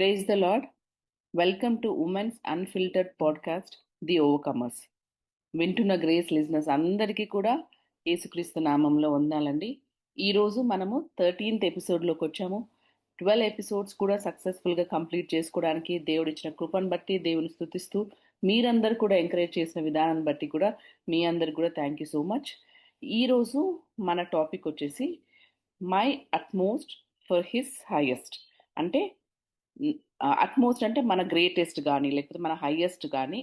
Praise the Lord. Welcome to Women's Unfiltered Podcast, The Overcomers. వింటున్న grace listeners అందరికీ కూడా యేసుక్రీస్తు నామంలో వందాలండి. ఈరోజు మనము 13th ఎపిసోడ్లోకి వచ్చాము. 12 ఎపిసోడ్స్ కూడా సక్సెస్ఫుల్గా కంప్లీట్ చేసుకోవడానికి దేవుడిచ్చిన కృపను బట్టి దేవుని స్తుతిస్తూ మీరందరూ కూడా ఎంకరేజ్ చేసిన విధానాన్ని బట్టి కూడా మీ అందరికి కూడా థ్యాంక్ యూ సో మచ్. ఈరోజు మన టాపిక్ వచ్చేసి my utmost for his highest. అంటే అట్మోస్ట్ అంటే మన గ్రేటెస్ట్ కానీ లేకపోతే మన హైయెస్ట్ కానీ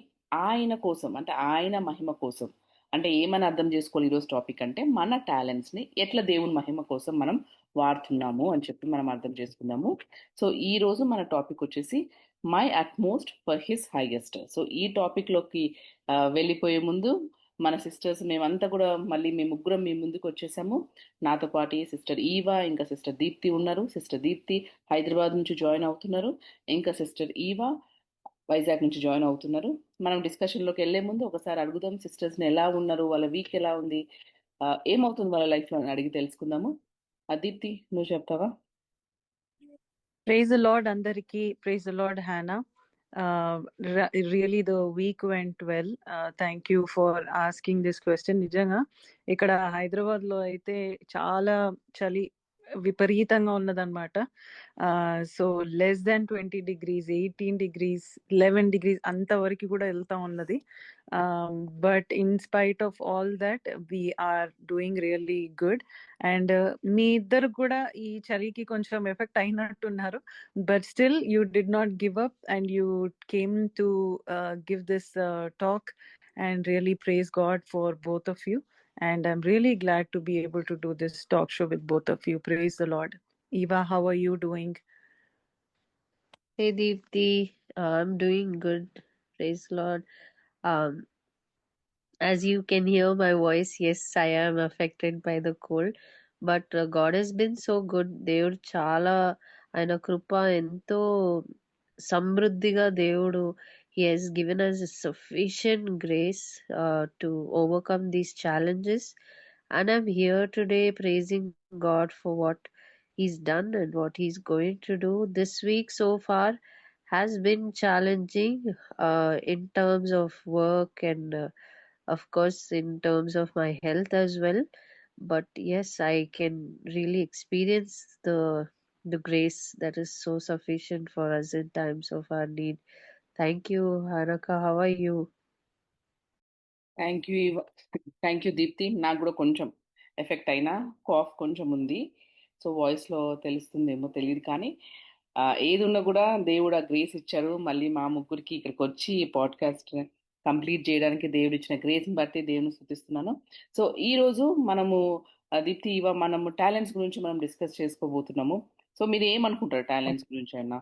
ఆయన కోసం, అంటే ఆయన మహిమ కోసం. అంటే ఏమని అర్థం చేసుకోవాలి ఈరోజు టాపిక్ అంటే మన టాలెంట్స్ని ఎట్లా దేవుని మహిమ కోసం మనం వాడుతున్నాము అని చెప్పి మనం అర్థం చేసుకుందాము. సో ఈ రోజు మన టాపిక్ వచ్చేసి my utmost for his highest. So ఈ టాపిక్లోకి వెళ్ళిపోయే ముందు మన సిస్టర్స్ మేమంతా కూడా మళ్ళీ మేము ముగ్గురం మీ ముందుకు వచ్చేసాము. నాతో పాటు సిస్టర్ ఈవా, ఇంకా సిస్టర్ దీప్తి ఉన్నారు. సిస్టర్ దీప్తి హైదరాబాద్ నుంచి జాయిన్ అవుతున్నారు, ఇంకా సిస్టర్ ఈవా వైజాగ్ నుంచి జాయిన్ అవుతున్నారు. మనం డిస్కషన్లోకి వెళ్లే ముందు ఒకసారి అడుగుదాం సిస్టర్స్ని ఎలా ఉన్నారు, వాళ్ళ వీక్ ఎలా ఉంది, ఏమవుతుంది వాళ్ళ లైఫ్లో అని అడిగి తెలుసుకుందాము. దీప్తి నువ్వు చెప్తావా? Praise the Lord అందరికి. Praise the Lord Hannah. Really the week went well. Thank you for asking this question. నిజంగా ఇక్కడ హైదరాబాద్ లో అయితే చాలా చలి విపరీతంగా ఉన్నదన్నమాట. So less than 20 degrees, 18 degrees, 11 degrees అంతవరకు కూడా వెళ్తా ఉన్నది. But in spite of all that we're doing really good. And మీ ఇద్దరు కూడా ఈ చలికి కొంచెం ఎఫెక్ట్ అయినట్టున్నారు, but still you did not give up and you came to give this talk, and really praise God for both of you. And I'm really glad to be able to do this talk show with both of you. Praise the Lord. Eva, how are you doing? Hey Deepthi, I'm doing good. Praise Lord. As you can hear my voice, yes, I am affected by the cold, but God has been so good. దేవుడు చాలా ఆయన కృప ఎంతో సమృద్ధిగా దేవుడు he has given us sufficient grace to overcome these challenges, and I'm here today praising God for what he's done and what he's going to do. This week so far has been challenging in terms of work and of course in terms of my health as well, but yes, I can really experience the grace that is so sufficient for us in times of our need. Thank you, Hanaka. How are you? Thank you thank you Deepthi. నాకు కూడా కొంచెం effect అయినా cough కొంచెం ఉంది, so వాయిస్లో తెలుస్తుందేమో తెలియదు, కానీ ఏది ఉన్నా కూడా దేవుడు ఆ గ్రేస్ ఇచ్చారు. మళ్ళీ మా ముగ్గురికి ఇక్కడికి వచ్చి ఈ పాడ్కాస్ట్ కంప్లీట్ చేయడానికి దేవుడు ఇచ్చిన గ్రేస్ని బట్టి దేవుని స్తుతిస్తున్నాను. సో ఈరోజు మనము దీప్తి ఇవ మనము టాలెంట్స్ గురించి మనం డిస్కస్ చేసుకోబోతున్నాము. సో మీరు ఏమనుకుంటారు టాలెంట్స్ గురించి అయినా,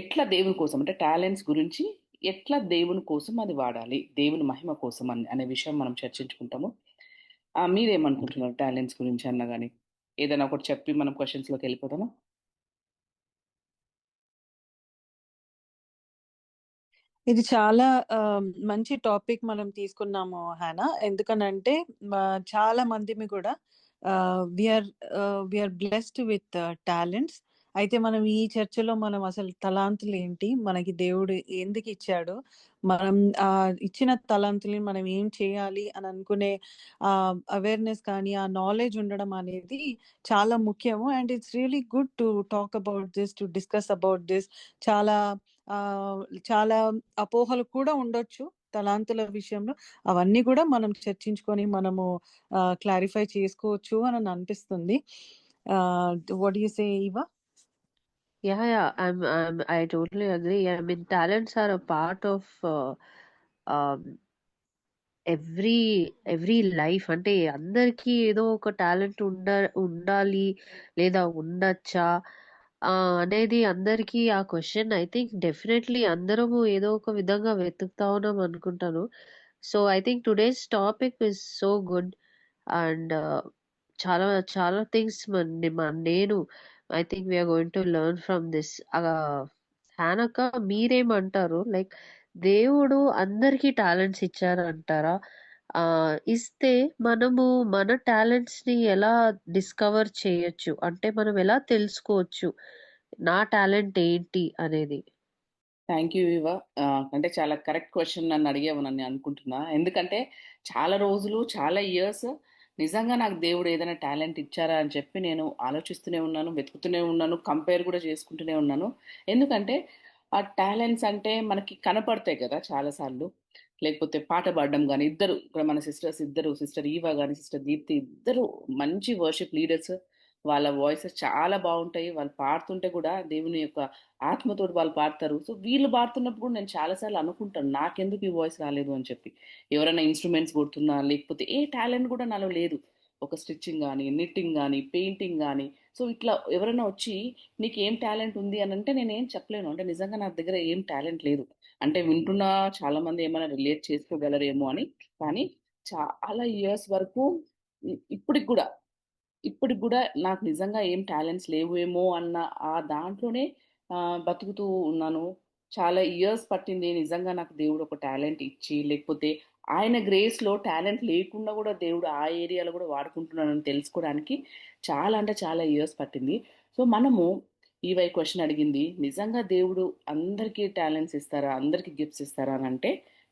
ఎట్లా దేవుని కోసం, అంటే టాలెంట్స్ గురించి ఎట్లా దేవుని కోసం అది వాడాలి, దేవుని మహిమ కోసం అనే విషయం మనం చర్చించుకుంటాము. మీరేమనుకుంటున్నారు టాలెంట్స్ గురించి అన్నా కానీ ఏదైనా ఒకటి చెప్పి మనం క్వశ్చన్స్లోకి వెళ్ళిపోతాము. ఇది చాలా మంచి టాపిక్ మనం తీసుకున్నాము హానా. ఎందుకనంటే చాలా మంది కూడా వీఆర్ బ్లెస్డ్ విత్ టాలెంట్స్. అయితే మనం ఈ చర్చలో మనం అసలు తలాంతులు ఏంటి, మనకి దేవుడు ఎందుకు ఇచ్చాడు, మనం ఇచ్చిన తలాంతుల్ని మనం ఏం చేయాలి అని అనుకునే అవేర్నెస్ కానీ ఆ నాలెడ్జ్ ఉండడం అనేది చాలా ముఖ్యము. And it's really good to talk about this, to discuss about this. చాలా చాలా అపోహలు కూడా ఉండొచ్చు తలాంతుల విషయంలో, అవన్నీ కూడా మనం చర్చించుకొని మనము క్లారిఫై చేసుకోవచ్చు అని అనిపిస్తుంది. What do you say Eva? Yeah, I totally agree. I mean, talents are a part of um, every life. అంటే అందరికీ ఏదో ఒక టాలెంట్ ఉండాలి లేదా ఉండొచ్చా అనేది అందరికీ ఆ క్వశ్చన్ ఐ థింక్ డెఫినెట్లీ అందరము ఏదో ఒక విధంగా వెతుకుతా ఉన్నాం అనుకుంటాను. So I think today's topic is so good, and చాలా చాలా థింగ్స్ నేను I think we're going to learn from this. హానక, మీరేమంటారు? లైక్ దేవుడు అందరికీ టాలెంట్స్ ఇచ్చారంటారా? ఇస్తే మనము మన టాలెంట్స్ ని ఎలా డిస్కవర్ చేయొచ్చు, అంటే మనం ఎలా తెలుసుకోవచ్చు నా టాలెంట్ ఏంటి అనేది? Thank you Viva. అంటే చాలా కరెక్ట్ క్వశ్చన్ నన్ను అడిగావు నన్ను అనుకుంటున్నా. ఎందుకంటే చాలా రోజులు చాలా ఇయర్స్ నిజంగా నాకు దేవుడు ఏదైనా టాలెంట్ ఇచ్చారా అని చెప్పి నేను ఆలోచిస్తూనే ఉన్నాను, వెతుకుతూనే ఉన్నాను, కంపేర్ కూడా చేసుకుంటూనే ఉన్నాను. ఎందుకంటే ఆ టాలెంట్స్ అంటే మనకి కనపడతాయి కదా చాలాసార్లు. లేకపోతే పాట పాడడం కానీ, ఇద్దరు ఇక్కడ మన సిస్టర్స్ ఇద్దరు, సిస్టర్ ఈవా కానీ సిస్టర్ దీప్తి ఇద్దరు మంచి వర్షిప్ లీడర్స్. వాళ్ళ వాయిసెస్ చాలా బాగుంటాయి. వాళ్ళు పాడుతుంటే కూడా దేవుని యొక్క ఆత్మతోటి వాళ్ళు పాడతారు. సో వీళ్ళు పాడుతున్నప్పుడు కూడా నేను చాలాసార్లు అనుకుంటాను నాకెందుకు ఈ వాయిస్ రాలేదు అని చెప్పి. ఎవరైనా ఇన్స్ట్రుమెంట్స్ కొడుతున్నా లేకపోతే ఏ టాలెంట్ కూడా నాలో లేదు. ఒక స్టిచ్చింగ్ కానీ, నిట్టింగ్ కానీ, పెయింటింగ్ కానీ. సో ఇట్లా ఎవరైనా వచ్చి నీకు ఏం టాలెంట్ ఉంది అని అంటే నేను ఏం చెప్పలేను. అంటే నిజంగా నా దగ్గర ఏం టాలెంట్ లేదు. అంటే వింటున్నా చాలా మంది ఏమైనా రిలేట్ చేసుకోగలరేమో అని. కానీ చాలా ఇయర్స్ వరకు ఇప్పటికి కూడా ఇప్పటికి కూడా నాకు నిజంగా ఏం టాలెంట్స్ లేవేమో అన్న ఆ దాంట్లోనే బతుకుతూ ఉన్నాను. చాలా ఇయర్స్ పట్టింది నిజంగా నాకు దేవుడు ఒక టాలెంట్ ఇచ్చి, లేకపోతే ఆయన గ్రేస్‌లో టాలెంట్ లేకుండా కూడా దేవుడు ఆ ఏరియాలో కూడా వాడుకుంటున్నానని తెలుసుకోవడానికి చాలా అంటే చాలా ఇయర్స్ పట్టింది. సో, మనము క్వెషన్ అడిగింది నిజంగా దేవుడు అందరికీ టాలెంట్స్ ఇస్తారా? అందరికీ గిఫ్ట్స్ ఇస్తారా? అనంటే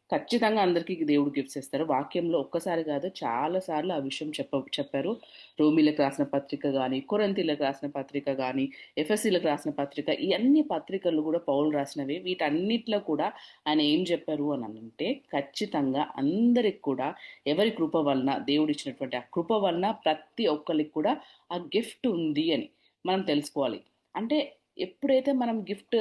ఖచ్చితంగా అందరికీ దేవుడు గిఫ్ట్స్ ఇస్తారు. వాక్యంలో ఒక్కసారి కాదు చాలా సార్లు ఆ విషయం చెప్పారు. రోమీలకు రాసిన పత్రిక గాని, కొరింథీలకు రాసిన పత్రిక గాని, ఎఫెసీలకు రాసిన పత్రిక, ఈ అన్ని పత్రికలు కూడా పౌలు రాసినవే. వీటన్నిటిలో కూడా ఆయన ఏం చెప్పారు అని అంటే ఖచ్చితంగా అందరికి కూడా ఎవరి కృప వలన దేవుడిచ్చినటువంటి ఆ కృప వలన ప్రతి ఒక్కరికి కూడా ఆ గిఫ్ట్ ఉంది అని మనం తెలుసుకోవాలి. అంటే ఎప్పుడైతే మనం గిఫ్ట్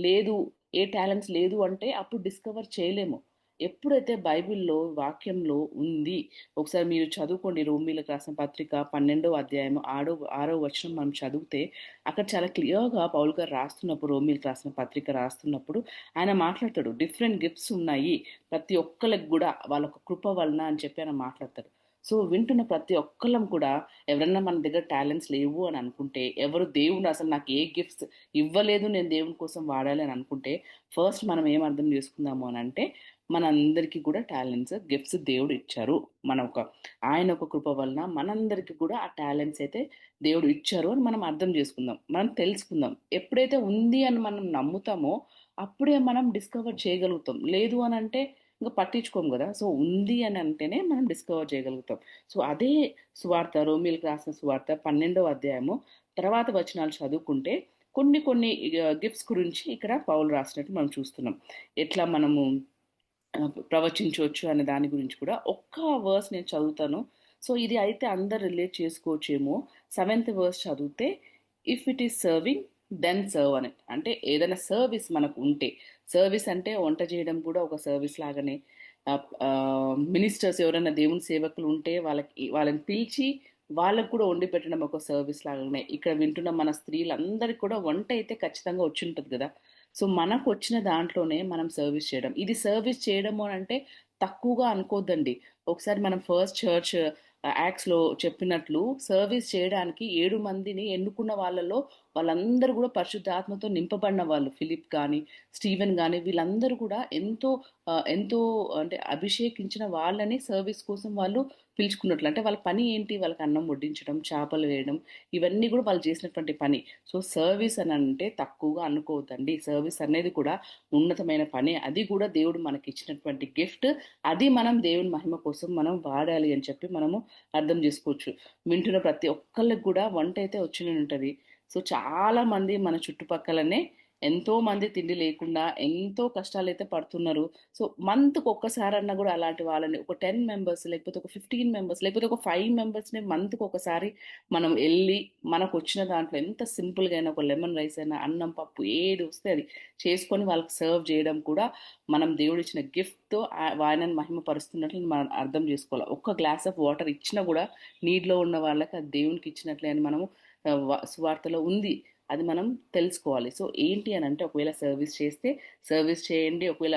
లేదు, ఏ టాలెంట్స్ లేదు అంటే అప్పుడు డిస్కవర్ చేయలేము. ఎప్పుడైతే బైబిల్‌లో వాక్యంలో ఉంది, ఒకసారి మీరు చదువుకోండి రోమీలకు రాసిన పత్రిక 12వ అధ్యాయం 6వ వచనం మనం చదివితే అక్కడ చాలా క్లియర్‌గా పౌలు గారు రాస్తున్నప్పుడు రోమీలకు రాసిన పత్రిక రాస్తున్నప్పుడు ఆయన మాట్లాడతాడు. డిఫరెంట్ గిఫ్ట్స్ ఉన్నాయి. ప్రతి ఒక్కళ్ళకి గూడా వాళ్ళొక కృప వలన అని చెప్పి ఆయన మాట్లాడతాడు. సో, వింటున్న ప్రతి ఒక్కళ్ళం కూడా ఎవరన్నా మన దగ్గర టాలెంట్స్ లేవు అని అనుకుంటే, ఎవరు దేవుడు అసలు నాకు ఏ గిఫ్ట్స్ ఇవ్వలేదు నేను దేవుని కోసం వాడాలి అని అనుకుంటే, ఫస్ట్ మనం ఏం అర్థం చేసుకుందాము అనంటే మనందరికీ కూడా టాలెంట్స్, గిఫ్ట్స్ దేవుడు ఇచ్చారు. ఆయన ఒక కృప వలన మనందరికీ కూడా ఆ టాలెంట్స్ అయితే దేవుడు ఇచ్చారు అని మనం అర్థం చేసుకుందాం. మనం తెలుసుకుందాం. ఎప్పుడైతే ఉంది అని మనం నమ్ముతామో అప్పుడే మనం డిస్కవర్ చేయగలుగుతాం. లేదు అని అంటే ఇంక పట్టించుకోము గదా! సో, ఉంది అని అంటేనే మనం డిస్కవర్ చేయగలుగుతాం. సో, అదే రోమీయులకు రాసిన సువార్త 12వ అధ్యాయము తర్వాత వచనాలు చదువుకుంటే కొన్ని కొన్ని గిఫ్ట్స్ గురించి ఇక్కడ పౌలు రాసినట్టు మనం చూస్తున్నాం. ఎట్లా మనము ప్రవచించవచ్చు అనే దాని గురించి కూడా ఒక్క వర్స్ నేను చదువుతాను. సో ఇది అయితే అందరు రిలేట్ చేసుకోవచ్చేమో. 7th వర్స్ చదివితే if it is serving then serve అని. అంటే ఏదైనా సర్వీస్ మనకు ఉంటే, సర్వీస్ అంటే వంట చేయడం కూడా ఒక సర్వీస్ లాగానే. మినిస్టర్స్ ఎవరైనా దేవుని సేవకులు ఉంటే వాళ్ళని పిలిచి వాళ్ళకు కూడా వండి పెట్టడం ఒక సర్వీస్ లాగానే. ఇక్కడ వింటున్న మన స్త్రీలందరికీ కూడా వంట అయితే ఖచ్చితంగా వచ్చి ఉంటుంది కదా. సో మనకు వచ్చిన దాంట్లోనే మనం సర్వీస్ చేయడం. ఇది సర్వీస్ చేయడము అని అంటే తక్కువగా అనుకోద్దండి. ఒకసారి మనం ఫస్ట్ చర్చ్ యాక్ట్స్‌లో చెప్పినట్లు సర్వీస్ చేయడానికి 7 మందిని ఎన్నుకున్న వాళ్ళలో వాళ్ళందరూ కూడా పరిశుద్ధాత్మతో నింపబడిన వాళ్ళు. ఫిలిప్ గాని, స్టీవెన్ గాని వీళ్ళందరూ కూడా ఎంతో అంటే అభిషేకించిన వాళ్ళని సర్వీస్ కోసం వాళ్ళు పిలుచుకున్నట్లు. అంటే వాళ్ళ పని ఏంటి? వాళ్ళకి అన్నం వడ్డించడం, చేపలు వేయడం ఇవన్నీ కూడా వాళ్ళు చేసినటువంటి పని. సో సర్వీస్ అని అంటే తక్కువగా అనుకోవద్దండి. సర్వీస్ అనేది కూడా ఉన్నతమైన పని. అది కూడా దేవుడు మనకి ఇచ్చినటువంటి గిఫ్ట్. అది మనం దేవుని మహిమ కోసం మనం వాడాలి అని చెప్పి మనము అర్థం చేసుకోవచ్చు. వింటున్న ప్రతి ఒక్కళ్ళకి కూడా వంట అయితే వచ్చినే ఉంటది. సో చాలా మంది మన చుట్టుపక్కలనే ఎంతో మంది తిండి లేకుండా ఎంతో కష్టాలైతే పడుతున్నారు. సో మంత్‌కి ఒక్కసారన్నా కూడా అలాంటి వాళ్ళని ఒక 10 మెంబర్స్ లేకపోతే ఒక 15 మెంబర్స్ లేకపోతే ఒక 5 మెంబర్స్‌ని మంత్‌కి ఒకసారి మనం ఎళ్లి మనకొచ్చిన దాంట్లో ఎంత సింపుల్‌గా అయినా ఒక లెమన్ రైస్ అయినా, అన్నం, పప్పు ఏది వస్తే అది చేసుకొని వాళ్ళకి సర్వ్ చేయడం కూడా మనం దేవుడిచ్చిన గిఫ్ట్‌తో ఆయనను మహిమపరుస్తున్నట్లు మనం అర్థం చేసుకోవాలి. ఒక్క గ్లాస్ ఆఫ్ వాటర్ ఇచ్చినా కూడా నీడ్‌లో ఉన్న వాళ్ళకి అది దేవునికి ఇచ్చినట్లే అని మనము సువార్తలో ఉంది. అది మనం తెలుసుకోవాలి. సో ఏంటి అని అంటే ఒకవేళ సర్వీస్ చేస్తే సర్వీస్ చేయండి. ఒకవేళ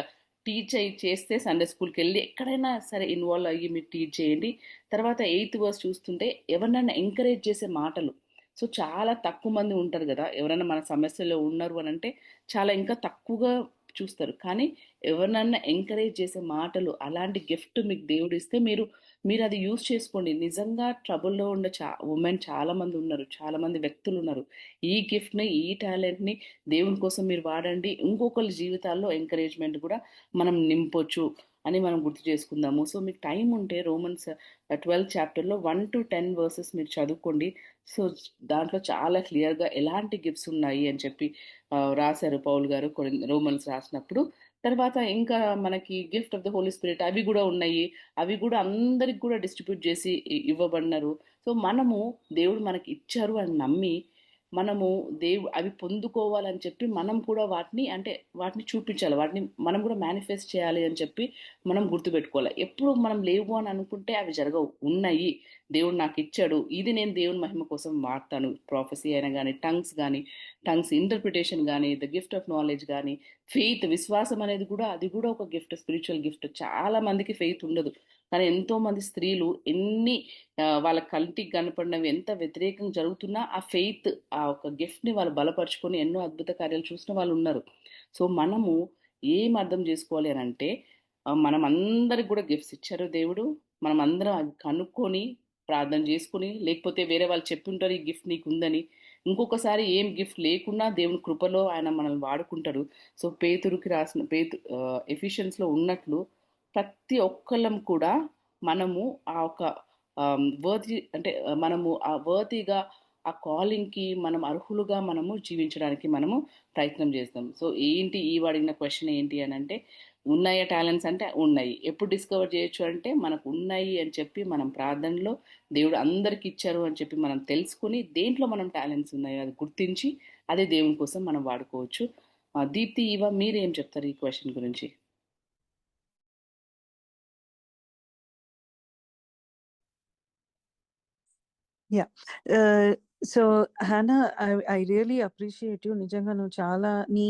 చేస్తే సండే స్కూల్‌కెళ్ళి ఎక్కడైనా సరే ఇన్వాల్వ్ అయ్యి మీరు టీచ్ చేయండి. తర్వాత 8th వర్స్ చూస్తుంటే ఎవరినైనా ఎంకరేజ్ చేసే మాటలు. సో చాలా తక్కువ మంది ఉంటారు గదా! ఎవరైనా మన సమస్యలో ఉన్నారు అనంటే చాలా ఇంకా తక్కువగా చూస్తారు. కానీ ఎవరినన్నా ఎంకరేజ్ చేసే మాటలు, అలాంటి గిఫ్ట్ మీకు దేవుడు ఇస్తే మీరు అది యూజ్ చేసుకోండి. నిజంగా ట్రబుల్‌లో ఉండే ఉమెన్ చాలామంది ఉన్నారు. చాలామంది వ్యక్తులు ఉన్నారు. ఈ గిఫ్ట్‌ని, ఈ టాలెంట్‌ని దేవుని కోసం మీరు వాడండి. ఇంకొకళ్ళ జీవితాల్లో ఎంకరేజ్‌మెంట్ కూడా మనం నింపొచ్చు అని మనం గుర్తు చేసుకుందాము. సో, మీకు టైం ఉంటే రోమన్స్ 12 చాప్టర్‌లో 1-10 వర్సెస్ మీరు చదువుకోండి. సో, దాంట్లో చాలా క్లియర్‌గా ఎలాంటి గిఫ్ట్స్ ఉన్నాయి అని చెప్పి రాశారు పౌలు గారు రోమన్స్ రాసినప్పుడు. తర్వాత ఇంకా మనకి gift of the Holi spirit అవి గూడా ఉన్నాయి. అవి గూడా అందరికి కూడా డిస్ట్రిబ్యూట్ చేసి ఇవ్వబడినారు. సో, మనము దేవుడు మనకి ఇచ్చారు అని నమ్మి మనము అవి పొందుకోవాలని చెప్పి మనం కూడా వాటిని చూపించాలి. వాటిని మనం కూడా మేనిఫెస్ట్ చేయాలి అని చెప్పి మనం గుర్తుపెట్టుకోవాలి. ఎప్పుడు మనం లేవు అని అనుకుంటే అవి జరగవు. ఉన్నాయి. దేవుడు నాకు ఇచ్చాడు. ఇది నేను దేవుని మహిమ కోసం వాడతాను. ప్రొఫెసీ అయినా గానీ, టంగ్స్ ఇంటర్ప్రిటేషన్ గానీ, ద గిఫ్ట్ ఆఫ్ నాలెడ్జ్ గానీ, ఫెయిత్ విశ్వాసం అనేది కూడా అది కూడా ఒక గిఫ్ట్, స్పిరిచువల్ గిఫ్ట్. చాలా మందికి ఫెయిత్ ఉండదు. కానీ ఎంతో మంది స్త్రీలు వాళ్ళ కంటికి కనపడినవి ఎంత వ్యతిరేకంగా జరుగుతున్నా ఆ ఫెయిత్, ఆ ఒక గిఫ్ట్‌ని వాళ్ళు బలపరుచుకొని ఎన్నో అద్భుత కార్యాలు చూసిన వాళ్ళు ఉన్నారు. సో, మనము ఏం అర్థం చేసుకోవాలి అనంటే మనం అందరికి కూడా గిఫ్ట్స్ ఇచ్చారు దేవుడు. మనం అందరం అది కనుక్కొని ప్రార్థన చేసుకొని, లేకపోతే వేరే వాళ్ళు చెప్పుంటారు ఈ గిఫ్ట్ నీకుందని. ఇంకొకసారి ఏం గిఫ్ట్ లేకున్నా దేవుని కృపలో ఆయన మనల్ని వాడుకుంటాడు. సో, ఎఫిషియన్స్‌లో ఉన్నట్లు ప్రతి ఒక్కళ్ళం కూడా మనము ఆ ఒక మనము ఆ వర్తీగా ఆ కాలింగ్‌కి మనం అర్హులుగా మనము జీవించడానికి మనము ప్రయత్నం చేస్తాం. సో, ఏంటి అడిగిన క్వెషన్ ఏంటి అనంటే, ఉన్నాయా టాలెంట్స్ అంటే ఉన్నాయి. ఎప్పుడు డిస్కవర్ చేయొచ్చు అంటే, మనకు ఉన్నాయి అని చెప్పి మనం ప్రార్థనలో దేవుడు అందరికి ఇచ్చారు అని చెప్పి మనం తెలుసుకొని, దేంట్లో మనం టాలెంట్స్ ఉన్నాయో అది గుర్తించి, అదే దేవుని కోసం మనం వాడుకోవచ్చు. దీప్తి, మీరేం చెప్తారు ఈ క్వెషన్ గురించి? Yeah. So Hannah, I really appreciate you. నిజంగా నువ్వు చాలా నీ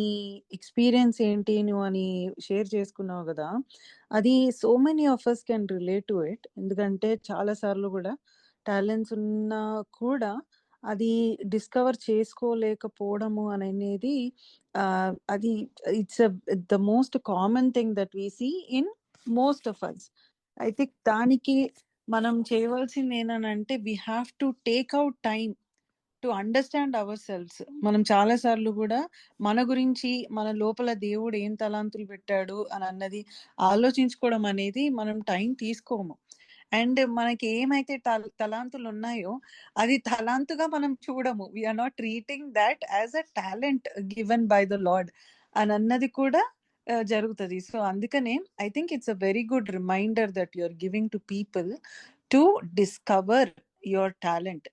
ఎక్స్పీరియన్స్ ఏంటి నువ్వు అని షేర్ చేసుకున్నావు కదా, అది so many of us can relate to it. ఎందుకంటే చాలా సార్లు కూడా టాలెంట్స్ ఉన్నా కూడా అది డిస్కవర్ చేసుకోలేకపోవడము అనేది అది it's the most common thing that we see in most of us. I think దానికి మనం చేయవలసింది ఏంటంటే we have to take out time to understand ourselves. మనం చాలా సార్లు కూడా మన గురించి, మన లోపల దేవుడు ఏం తలాంతులు పెట్టాడు అని అన్నది ఆలోచించుకోవడం అనేది మనం టైం తీసుకోము. అండ్ మనకి ఏమైతే తలాంతులు ఉన్నాయో అది తలాంతుగా మనం చూడము. We are not treating that as a talent given by the lord అని అన్నది కూడా జరుగుతుంది. సో అందుకనే I think it's a very good reminder that you are giving to people to discover your talent,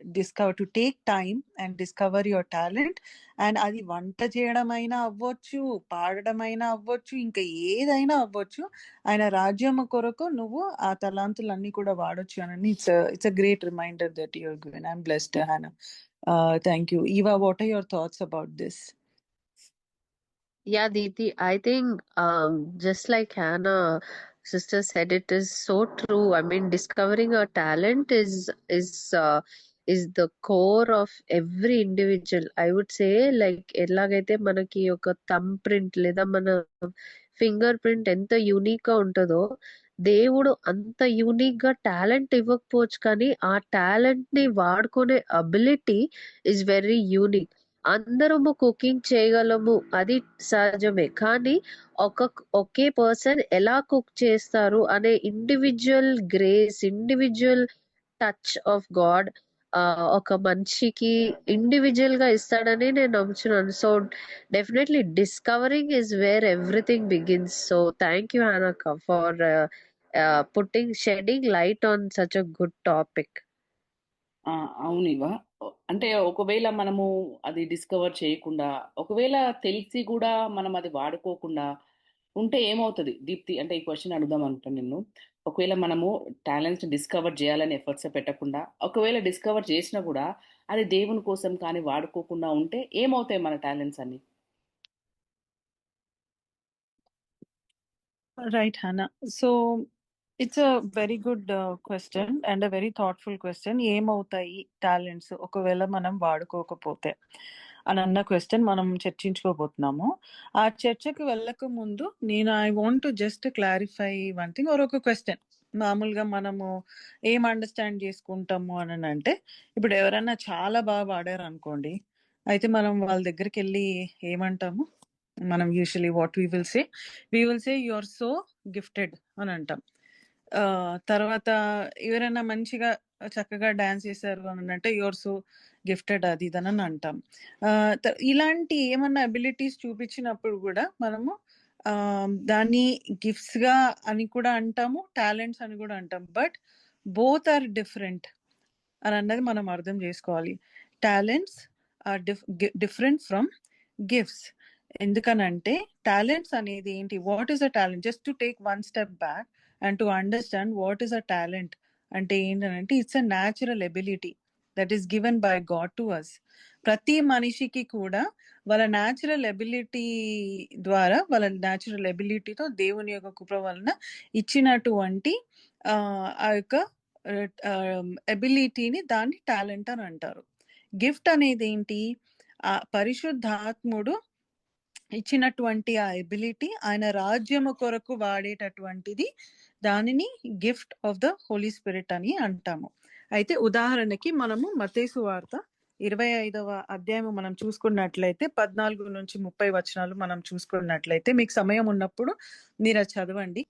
to take time and discover your talent. And అది వంట చేయడమైనా అవ్వచ్చు, పాడడమైనా అవ్వచ్చు, ఇంకా ఏదైనా అవ్వచ్చు, ఆయన రాజ్యం కొరకు నువ్వు ఆ తలాంతులన్నీ కూడా వాడొచ్చు అని it's a great reminder that you're given. I'm blessed, hannah. Thank you. Eva, what are your thoughts about this? Yeah, Deepti, I think just like Hannah sister said, it is so true. I mean, discovering a talent is the core of every individual. I would say, like ఎలాగైతే మనకి ఒక thumb print లేదా మన finger print ఎంత unique గా ఉంటుందో, దేవుడు అంత యూనిక్ గా టాలెంట్ ఇవ్వకపోవచ్చు, కానీ ఆ టాలెంట్ ని వాడుకునే అబిలిటీ ఇస్ వెరీ యూనిక్. అందరము కుకింగ్ చేయగలము, అది సహజమే. కానీ ఒకే పర్సన్ ఎలా కుక్ చేస్తారు అనే individual grace, individual touch of God ఒక మనిషికి ఇండివిజువల్ గా ఇస్తాడని నేను నమ్ముచున్నాను. So definitely discovering is where everything begins. So thank you హనక్క for shedding light on such a good topic. అవును అంటే ఒకవేళ మనము అది డిస్కవర్ చేయకుండా, ఒకవేళ తెలిసి కూడా మనం అది వాడుకోకుండా ఉంటే ఏమవుతుంది దీప్తి? అంటే ఈ క్వశ్చన్ అడుగుదాం అనుకుంటాను నిన్ను. ఒకవేళ మనము టాలెంట్స్ డిస్కవర్ చేయాలని ఎఫర్ట్స్ పెట్టకుండా, ఒకవేళ డిస్కవర్ చేసినా కూడా అది దేవుని కోసం కానీ వాడుకోకుండా ఉంటే ఏమవుతాయి మన టాలెంట్స్ అన్ని? Right, Hannah. So it's a very good question and a very thoughtful question. ఏమవుతాయి టాలెంట్స్ ఒకవేళ మనం వాడుకోకపోతే? అని అన్న క్వశ్చన్ మనం చర్చించుకోబోతున్నాము. ఆ చర్చకు వెళ్ళక ముందు నేను I want to just clarify one thing or ఒక క్వశ్చన్. మామూలుగా మనము ఏం అండర్స్టాండ్ చేసుకుంటాము అని అంటే, ఇప్పుడు ఎవరైనా చాలా బాగా పాడారు అనుకోండి, అయితే మనం వాళ్ళ దగ్గరికి వెళ్ళి ఏమంటాము, మనం usually what we will say you are so gifted అని అంటాం. తర్వాత ఎవరైనా మంచిగా చక్కగా డాన్స్ చేశారు అని అంటే యు ఆర్ సో గిఫ్టెడ్ అది ఇదని అని అంటాం. ఇలాంటి ఏమన్నా అబిలిటీస్ చూపించినప్పుడు కూడా మనము దాన్ని గిఫ్ట్స్ గా అని కూడా అంటాము, టాలెంట్స్ అని కూడా అంటాం. బట్ బోత్ ఆర్ డిఫరెంట్ అని అన్నది మనం అర్థం చేసుకోవాలి. Talents are different from gifts. ఎందుకనంటే టాలెంట్స్ అనేది ఏంటి, what is a talent, just to take one step back and to understand what is a talent అంటే ఏంటంటే it's a natural ability that is given by God to us. ప్రతి మనిషికి కూడా వాళ్ళ natural ability ద్వారా, వాళ్ళ న్యాచురల్ ఎబిలిటీతో దేవుని యొక్క కృప వలన ఇచ్చినటువంటి ఆ యొక్క ఎబిలిటీని దాన్ని టాలెంట్ అని అంటారు. గిఫ్ట్ అనేది ఏంటి, ఆ పరిశుద్ధాత్ముడు ఇచ్చినటువంటి ఆ ఎబిలిటీ ఆయన రాజ్యము కొరకు వాడేటటువంటిది, దానిని gift of the Holi spirit అని అంటాము. అయితే ఉదాహరణకి మనము మత్తయి సువార్త 25వ అధ్యాయం మనం చూసుకున్నట్లయితే 14 నుంచి 30 వచనాలు మనం చూసుకున్నట్లయితే, మీకు సమయం ఉన్నప్పుడు మీరు అది చదవండి.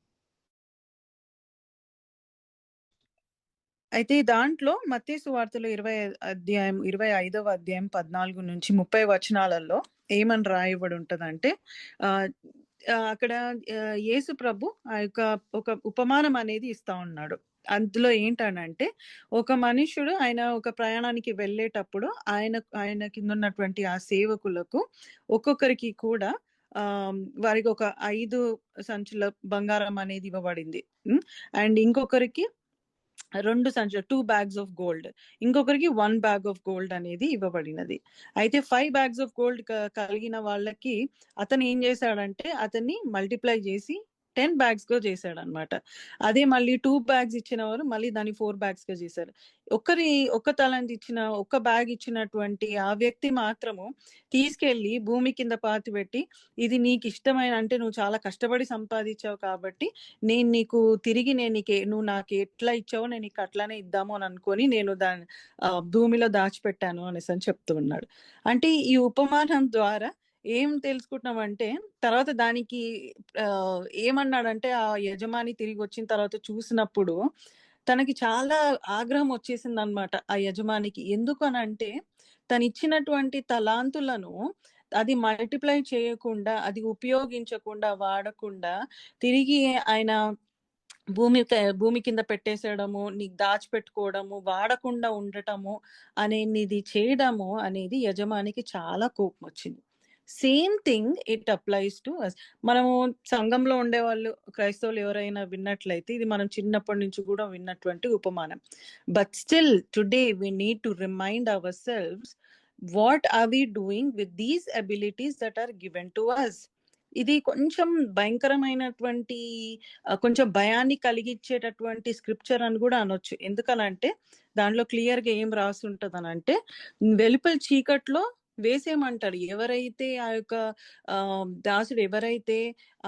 అయితే దాంట్లో మత్తయి సువార్తలో 25వ అధ్యాయం 14 నుంచి 30 వచనాలలో ఏమని రాయబడి ఉంటదంటే, అక్కడ యేసు ప్రభు ఆ యొక్క ఒక ఉపమానం అనేది ఇస్తా ఉన్నాడు. అందులో ఏంటనంటే, ఒక మనుషుడు ఆయన ఒక ప్రయాణానికి వెళ్ళేటప్పుడు ఆయన కింద ఉన్నటువంటి ఆ సేవకులకు ఒక్కొక్కరికి కూడా వారికి ఒక 5 సంచుల బంగారం అనేది ఇవ్వబడింది. అండ్ ఇంకొకరికి 2 సంచులు 2 bags ఆఫ్ గోల్డ్, ఇంకొకరికి 1 bag ఆఫ్ గోల్డ్ అనేది ఇవ్వబడినది. అయితే 5 bags ఆఫ్ గోల్డ్ కలిగిన వాళ్ళకి అతను ఏం చేశాడంటే, అతన్ని మల్టిప్లై చేసి 10 bags గా చేశాడు అనమాట. అదే మళ్ళీ 2 bags ఇచ్చిన వారు మళ్ళీ దాన్ని 4 bags గా చేశారు. ఒక తలంత ఇచ్చిన, ఒక బ్యాగ్ ఇచ్చినటువంటి ఆ వ్యక్తి మాత్రము తీసుకెళ్లి భూమి కింద పాతి పెట్టి, ఇది నీకు ఇష్టమైన, అంటే నువ్వు చాలా కష్టపడి సంపాదించావు కాబట్టి నేను నీకు తిరిగి నువ్వు నాకు ఎట్లా ఇచ్చావో నేను నీకు అట్లానే ఇద్దాము అని అనుకొని నేను దాన్ని భూమిలో దాచిపెట్టాను అనేసి అని చెప్తూ ఉన్నాడు. అంటే ఈ ఉపమానం ద్వారా ఏం తెలుసుకుంటున్నామంటే, తర్వాత దానికి ఏమన్నాడంటే, ఆ యజమాని తిరిగి వచ్చిన తర్వాత చూసినప్పుడు తనకి చాలా ఆగ్రహం వచ్చేసింది అనమాట ఆ యజమానికి. ఎందుకనంటే తను ఇచ్చినటువంటి తలాంతులను అది మల్టిప్లై చేయకుండా, అది ఉపయోగించకుండా, వాడకుండా తిరిగి ఆయన భూమి కింద పెట్టేసేయడము, నీకు దాచిపెట్టుకోవడము, వాడకుండా ఉండటము అనేది చేయడము అనేది యజమానికి చాలా కోపం వచ్చింది. Same thing it applies to us. మనము సంఘంలో ఉండేవాళ్ళు, క్రైస్తవులు ఎవరైనా విన్నట్లయితే ఇది మనం చిన్నప్పటి నుంచి కూడా విన్నటువంటి ఉపమానం. But still today we need to remind ourselves what are we doing with these abilities that are given to us. ఇది కొంచెం భయంకరమైనటువంటి, కొంచెం భయాన్ని కలిగించేటటువంటి స్క్రిప్చర్ అని కూడా అనొచ్చు. ఎందుకనంటే దాంట్లో క్లియర్ గా ఏం రాసి ఉంటది అని అంటే, వెలుపల చీకట్లో వేసేయమంటాడు. ఎవరైతే ఆ యొక్క దాసుడు ఎవరైతే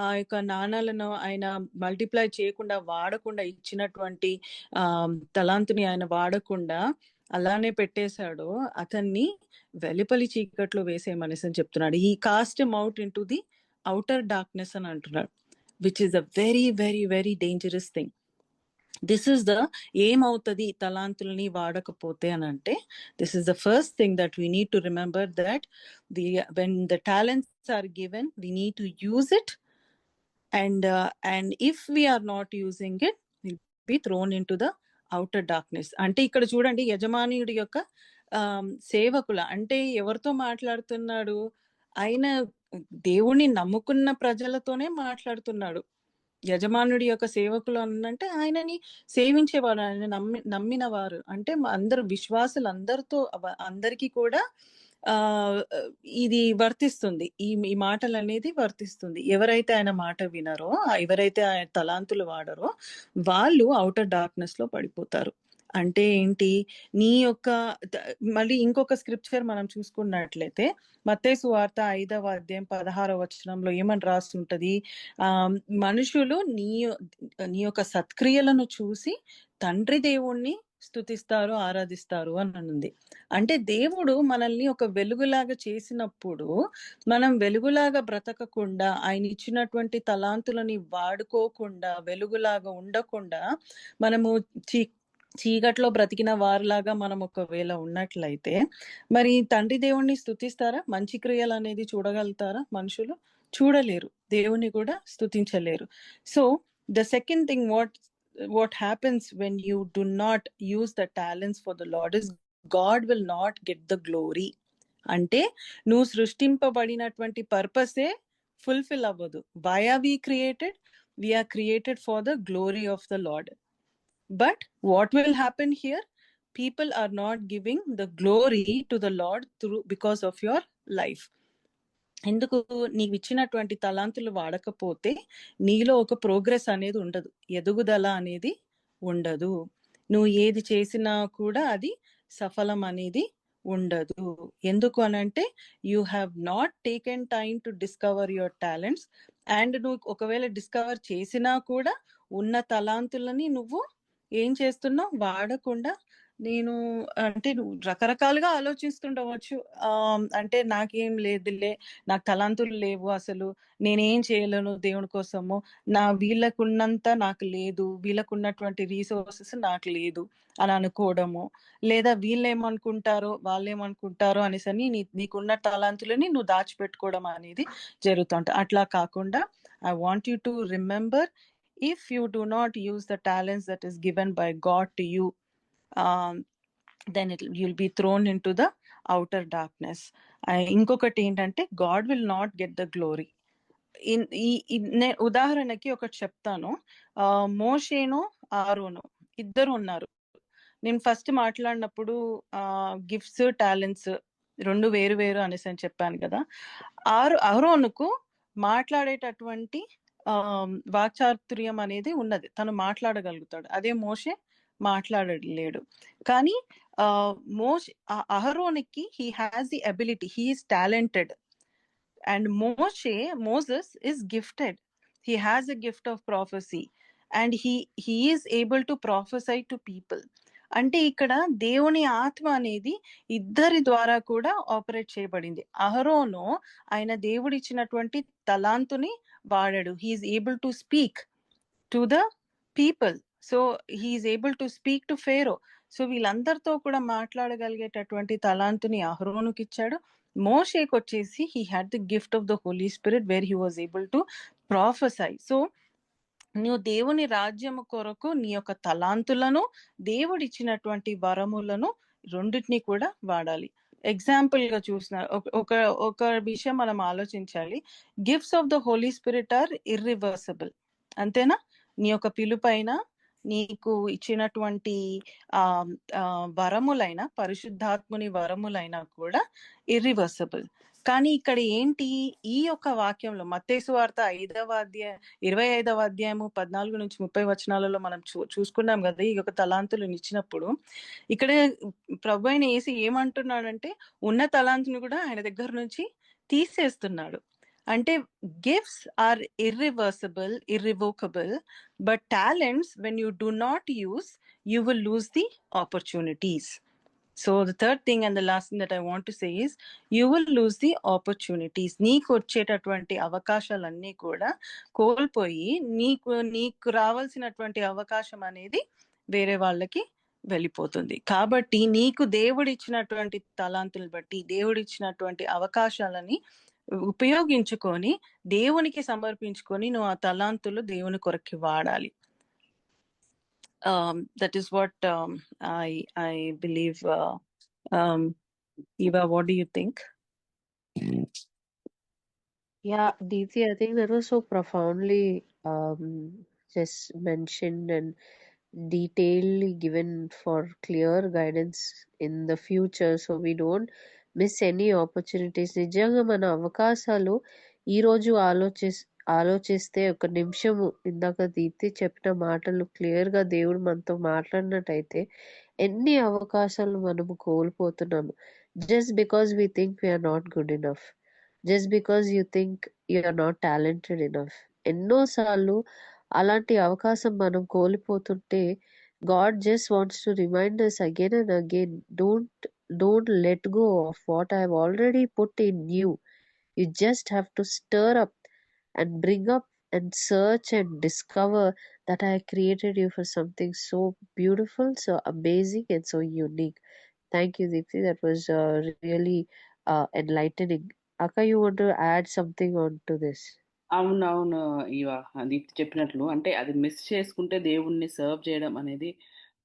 ఆ యొక్క నాణాలను ఆయన మల్టిప్లై చేయకుండా, వాడకుండా, ఇచ్చినటువంటి తలాంతుని ఆయన వాడకుండా అలానే పెట్టేశాడో అతన్ని వెలుపలి చీకట్లో వేసేయమనేసి అని చెప్తున్నాడు. ఈ cost out in to the outer darkness అని అంటున్నాడు, which is a very very very dangerous thing. This is the ఏమవుతుంది తలాంతుల్ని వాడకపోతే అని అంటే, this is the first thing that we need to remember, that when the talents are given we need to use it, and if we are not using it we'll be thrown into the outer darkness. అంటే ఇక్కడ చూడండి, యజమానుడి యొక్క సేవకుల అంటే ఎవరితో మాట్లాడుతున్నాడు, ఆయన దేవుణ్ణి నమ్ముకున్న ప్రజలతోనే మాట్లాడుతున్నాడు. యజమానుడి యొక్క సేవకులు అంటే ఆయనని సేవించేవారు, ఆయన నమ్మిన వారు, అంటే అందరు విశ్వాసులు అందరికీ కూడా ఇది వర్తిస్తుంది. ఈ మాటలు అనేది వర్తిస్తుంది. ఎవరైతే ఆయన మాట వినరో, ఎవరైతే ఆయన తలాంతులు వాడరో వాళ్ళు అవుటర్ డార్క్నెస్ లో పడిపోతారు. అంటే ఏంటి, నీ యొక్క మళ్ళీ ఇంకొక స్క్రిప్చర్ మనం చూసుకున్నట్లయితే మత్తయి సువార్త 5వ అధ్యాయం 16వ వచనంలో ఏమని రాస్తుంటది, మనుషులు నీ యొక్క సత్క్రియలను చూసి తండ్రి దేవుణ్ణి స్తుతిస్తారు, ఆరాధిస్తారు అని ఉంది. అంటే దేవుడు మనల్ని ఒక వెలుగులాగా చేసినప్పుడు మనం వెలుగులాగా బ్రతకకుండా, ఆయన ఇచ్చినటువంటి తలాంతులని వాడుకోకుండా, వెలుగులాగా ఉండకుండా మనము చీకట్లో బ్రతికిన వారిలాగా మనం ఒకవేళ ఉన్నట్లయితే మరి తండ్రి దేవుణ్ణి స్తుతిస్తారా? మంచి క్రియలు అనేది చూడగలుగుతారా? మనుషులు చూడలేరు, దేవుని కూడా స్తుతించలేరు. So the second thing what happens when you do not use the talents for the Lord is God will not get the glory. అంటే నువ్వు సృష్టింపబడినటువంటి పర్పసే ఫుల్ఫిల్ అవ్వదు. why are we created? We are created for the glory of the Lord. But what will happen here? People are not giving the glory to the Lord because of your life. ఎందుకు? నీకు ఇచ్చినటువంటి తలాంతులు వాడకపోతే నీలో ఒక progress అనేది ఉండదు, ఎదుగుదల అనేది ఉండదు. నువ్వు ఏది చేసినా కూడా అది సఫలం అనేది ఉండదు. ఎందుకు అనంటే you have not taken time to discover your talents. And నువ్వు ఒకవేళ డిస్కవర్ చేసినా కూడా ఉన్న తలాంతులని నువ్వు ఏం చేస్తున్నావు? వాడకుండా. నేను అంటే నువ్వు రకరకాలుగా ఆలోచిస్తుండవచ్చు. అంటే నాకేం లేదులే, నాకు తలాంతులు లేవు, అసలు నేనేం చేయలేను దేవుని కోసము, వీళ్ళకున్నంత నాకు లేదు, వీళ్ళకున్నటువంటి రీసోర్సెస్ నాకు లేదు అని అనుకోవడము, లేదా వీళ్ళేమనుకుంటారో వాళ్ళేమనుకుంటారో అనేసి నీకున్న తలాంతులని నువ్వు దాచిపెట్టుకోవడం అనేది జరుగుతుంట. అట్లా కాకుండా I want you to remember, if you do not use the talents that is given by God to you, then you'll be thrown into the outer darkness. ఇంకొకటి ఏంటంటే God will not get the glory. ఉదాహరణకి ఒకటి చెప్తాను. మోషేను ఆరోను ఇద్దరు ఉన్నారు. నేను first మాట్లాడినప్పుడు గిఫ్ట్స్ టాలెంట్స్ రెండు వేరు వేరు అనేసి అని చెప్పాను కదా. ఆరోనుకు మాట్లాడేటటువంటి వాక్చాతుర్యం అనేది ఉన్నది, తను మాట్లాడగలుగుతాడు. అదే మోషే మాట్లాడలేడు. కానీ అహరోనికి he has the ability, he is talented. And Moses is gifted. He has a gift of prophecy and he is able to prophesy to people. అంటే ఇక్కడ దేవుని ఆత్మ అనేది ఇద్దరి ద్వారా కూడా ఆపరేట్ చేయబడింది. అహరోను ఆయన దేవుడు ఇచ్చినటువంటి తలాంతుని వాడాడు. He is able to speak to the people. So he is able to speak to Pharaoh. So వీళ్ళందరితో కూడా మాట్లాడగలిగేటటువంటి తలాంతుని అహరోనుకి ఇచ్చాడు. మోషేకి వచ్చేసి he had the gift of the Holy Spirit where he was able to prophesy. So నువ్వు దేవుని రాజ్యము కొరకు నీ యొక్క తలాంతులను, దేవుడిచ్చినటువంటి వరములను రెండింటిని కూడా వాడాలి. ఎగ్జాంపుల్ గా చూసిన ఒక విషయం మనం ఆలోచించాలి. Gifts of the Holi spirit are irreversible. అంతేనా? నీ యొక్క పిలుపైన నీకు ఇచ్చినటువంటి వరములైన, పరిశుద్ధాత్ముని వరములైనా కూడా ఇర్రివర్సిబుల్. కానీ ఇక్కడ ఏంటి, ఈ యొక్క వాక్యంలో మత్తయి సువార్త 5వ అధ్యాయం 25వ అధ్యాయము 14 నుంచి 30 వచనాలలో మనం చూసుకున్నాం కదా. ఈ యొక్క తలాంతులను ఇచ్చినప్పుడు ఇక్కడ ప్రభు అయిన యేసు ఏమంటున్నాడంటే ఉన్న తలాంతుని కూడా ఆయన దగ్గర నుంచి తీసేస్తున్నాడు. అంటే gifts are irreversible, irrevocable, but talents when you do not use, you will lose the opportunities. So the third thing and the last thing that I want to say is you will lose the opportunities. నీకు వచ్చేటటువంటి అవకాశాలన్నీ కూడా కోల్పోయి నీకు రావాల్సినటువంటి అవకాశం అనేది వేరే వాళ్ళకి వెళ్ళిపోతుంది. కాబట్టి నీకు దేవుడిచ్చినటువంటి తలాంతులు బట్టి, దేవుడిచ్చినటువంటి అవకాశాలని ఉపయోగించుకొని దేవునికి సమర్పించుకొని నువ్వు ఆ తలాంతులు దేవుని కొరకు వాడాలి. That is what I believe. Eva, what do you think? Yeah, Deepthi, I think that was so profoundly just mentioned and detailedly given for clear guidance in the future, so we don't miss any opportunities. నిజంగా మన అవకాశాలు ఈ రోజు ఆలోచిస్తే ఒక నిమిషము ఇందాక దీప్తి చెప్పిన మాటలు క్లియర్గా దేవుడు మనతో మాట్లాడినట్టయితే ఎన్ని అవకాశాలు మనము కోల్పోతున్నాము just because we think we're not good enough, just because you think you're not talented enough. ఎన్నోసార్లు అలాంటి అవకాశం మనం కోల్పోతుంటే God just wants to remind us again and again, don't let go of what I've already put in you. You just have to stir up and bring up and search and discover that I created you for something so beautiful, so amazing, and so unique. Thank you, Deepthi. That was really enlightening. Akka, you want to add something on to this? అవునవును. దీప్తి చెప్పినట్లు అంటే అది miss చేసుకుంటే దేవుణ్ణి serve చేయడం అనేది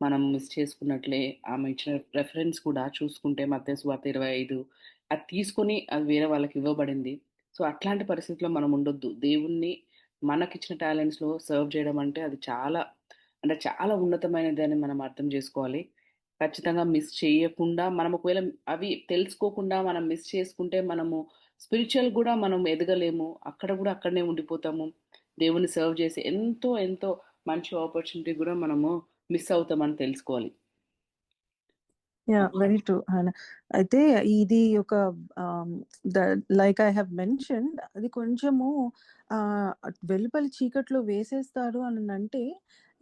మనం miss చేసుకున్నట్లే. ఆమె ఇచ్చిన రెఫరెన్స్ కూడా చూసుకుంటే మత్తయి సువార్త 25 అది తీసుకొని అది వేరే వాళ్ళకి ఇవ్వబడింది. సో, అట్లాంటి పరిస్థితిలో మనం ఉండొద్దు. దేవుణ్ణి మనకిచ్చిన టాలెంట్స్‌లో సర్వ్ చేయడం అంటే అది అంటే చాలా ఉన్నతమైనదని మనం అర్థం చేసుకోవాలి. ఖచ్చితంగా మిస్ చేయకుండా మనం ఒకవేళ అవి తెలుసుకోకుండా మనం మిస్ చేసుకుంటే మనము స్పిరిచువల్ గూడా మనం ఎదగలేము. అక్కడ గూడా అక్కడనే ఉండిపోతాము. దేవుడిని సర్వ్ చేసి ఎంతో, ఎంతో మంచి ఆపర్చునిటీ గూడా మనము మిస్ అవుతామని తెలుసుకోవాలి. Yeah, very true. అయితే ఇది ఒక లైక్ ఐ హ్యావ్ మెన్షన్డ్, అది కొంచెము వెలుపలి చీకట్లో వేసేస్తారు అని అంటే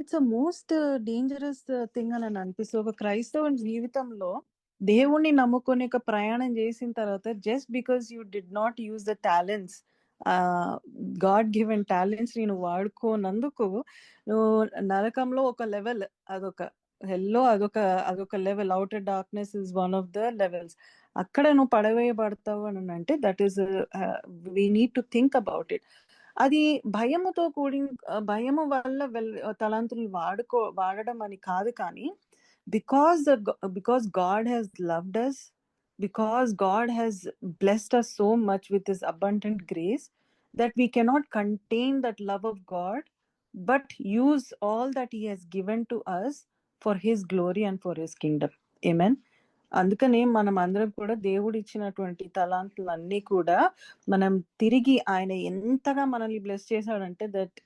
it's a most dangerous thing అని అనిపిస్తుంది. ఒక క్రైస్తవ జీవితంలో దేవుణ్ణి నమ్ముకొని ఒక ప్రయాణం చేసిన తర్వాత just because you did not use the talents, God given talents నేను వాడుకోనందుకు నువ్వు నరకంలో ఒక లెవెల్, అదొక హెల్లో అదొక level, outer darkness is one of the levels. అక్కడ నువ్వు పడవేయబడతావు అని అంటే that is we need to think about it. అది భయముతో భయము వల్ల తలాంతులు వాడడం అని కాదు, కానీ because God has loved us, because God has blessed us so much with his abundant grace, that we cannot contain that love of God, but use all that he has given to us for his glory and for his kingdom. Amen. అందుకనే మనం అందరం కూడా దేవుడు ఇచ్చినటువంటి తలాంతులన్నీ కూడా మనం తిరిగి, ఆయన ఎంతగా మనల్ని బ్లెస్ చేశాడంటే దట్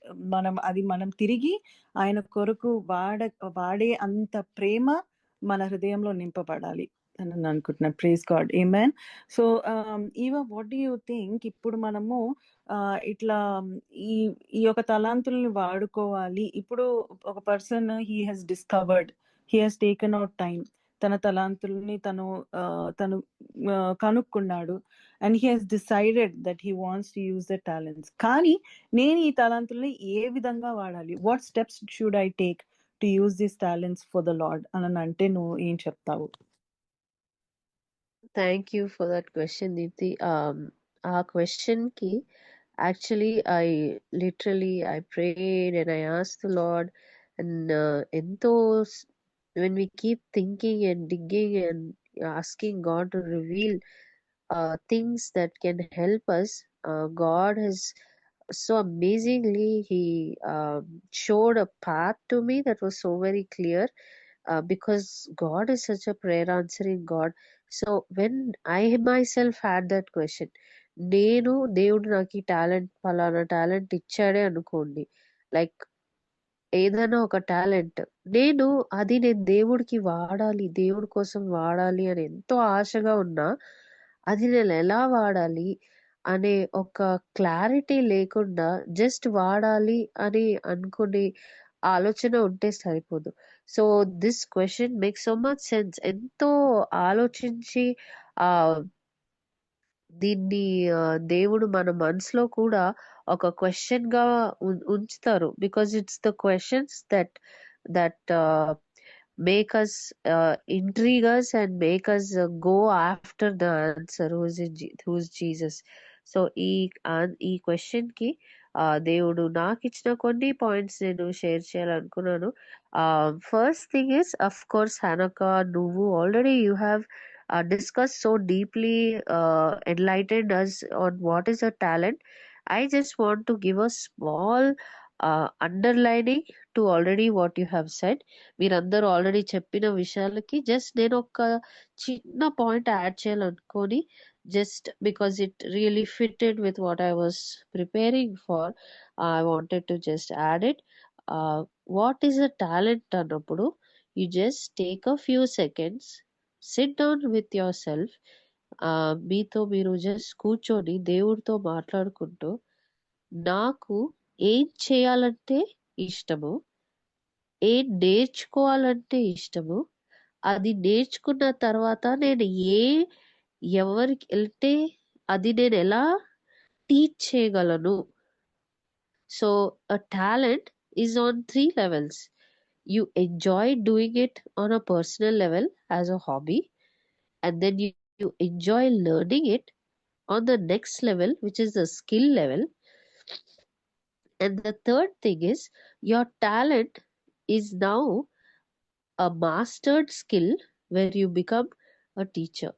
మనం తిరిగి ఆయన కొరకు వాడే అంత ప్రేమ మన హృదయంలో నింపబడాలి అని నేను అనుకుంటున్నాను. Praise God. Amen. So Eva, what do you think? ఇప్పుడు మనము ఇట్లా ఈ ఈ యొక్క తలాంతుల్ని వాడుకోవాలి. ఇప్పుడు ఒక person he has discovered, he has taken out time, తన తలాంతుల్ని తను కనుక్కున్నాడు, and he has decided that he wants to use the talents. కానీ నేను ఈ తలాంతుల్ని ఏ విధంగా వాడాలి, what steps should I take to use these talents for the lord అని అంటే నువ్వు ఏం చెప్తావు? Thank you for that question, Deepthi. Our question ki actually I prayed and I asked the Lord, and when we keep thinking and digging and asking God to reveal things that can help us, God has so amazingly he showed a path to me that was so very clear, because God is such a prayer answering God. So when I myself had that question, నేను దేవుడు నాకు ఈ talent, ఫలానా talent ఇచ్చాడే అనుకోండి, like ఏదైనా ఒక talent, నేను దేవుడికి వాడాలి, దేవుడి కోసం వాడాలి అని ఎంతో ఆశగా ఉన్నా, అది నేను ఎలా వాడాలి అనే ఒక క్లారిటీ లేకుండా జస్ట్ వాడాలి అని అనుకునే ఆలోచన ఉంటే సరిపోదు. So this question make so much sense. ఎంతో ఆలోచించి ఆ దీన్ని దేవుడు మన మనసులో కూడా ఒక క్వశ్చన్ గా ఉంచుతారు, because it's the questions that make us intrigue us and make us go after the answer, who's Jesus. So ఈ క్వశ్చన్ కి దేవుడు నాకు ఇచ్చిన కొన్ని పాయింట్స్ నేను షేర్ చేయాలనుకున్నాను. First thing is, of course హనక, నువ్వు already you have discussed so deeply, enlightened us on what is a talent. I just want to give a small underlining to already what you have said. మీరందరూ already చెప్పిన విషయాలకి just నేను ఒక చిన్న point add చేయాలనుకొని just because it really fitted with what I was preparing for. I wanted to just add it. What is a talent అన్నప్పుడు you just take a few seconds, sit down with yourself, మీతో మీరు just కూర్చొని దేవుడితో మాట్లాడుకుంటూ నాకు ఏం చేయాలంటే ఇష్టము, ఏం నేర్చుకోవాలంటే ఇష్టము, అది నేర్చుకున్న తర్వాత నేను ఎవరికి అంటే అది నేను ఎలా టీచ్ చేయగలను. So a talent is on 3 levels. You enjoy doing it on a personal level as a hobby, and then you enjoy learning it on the next level, which is the skill level. And the third thing is your talent is now a mastered skill where you become a teacher.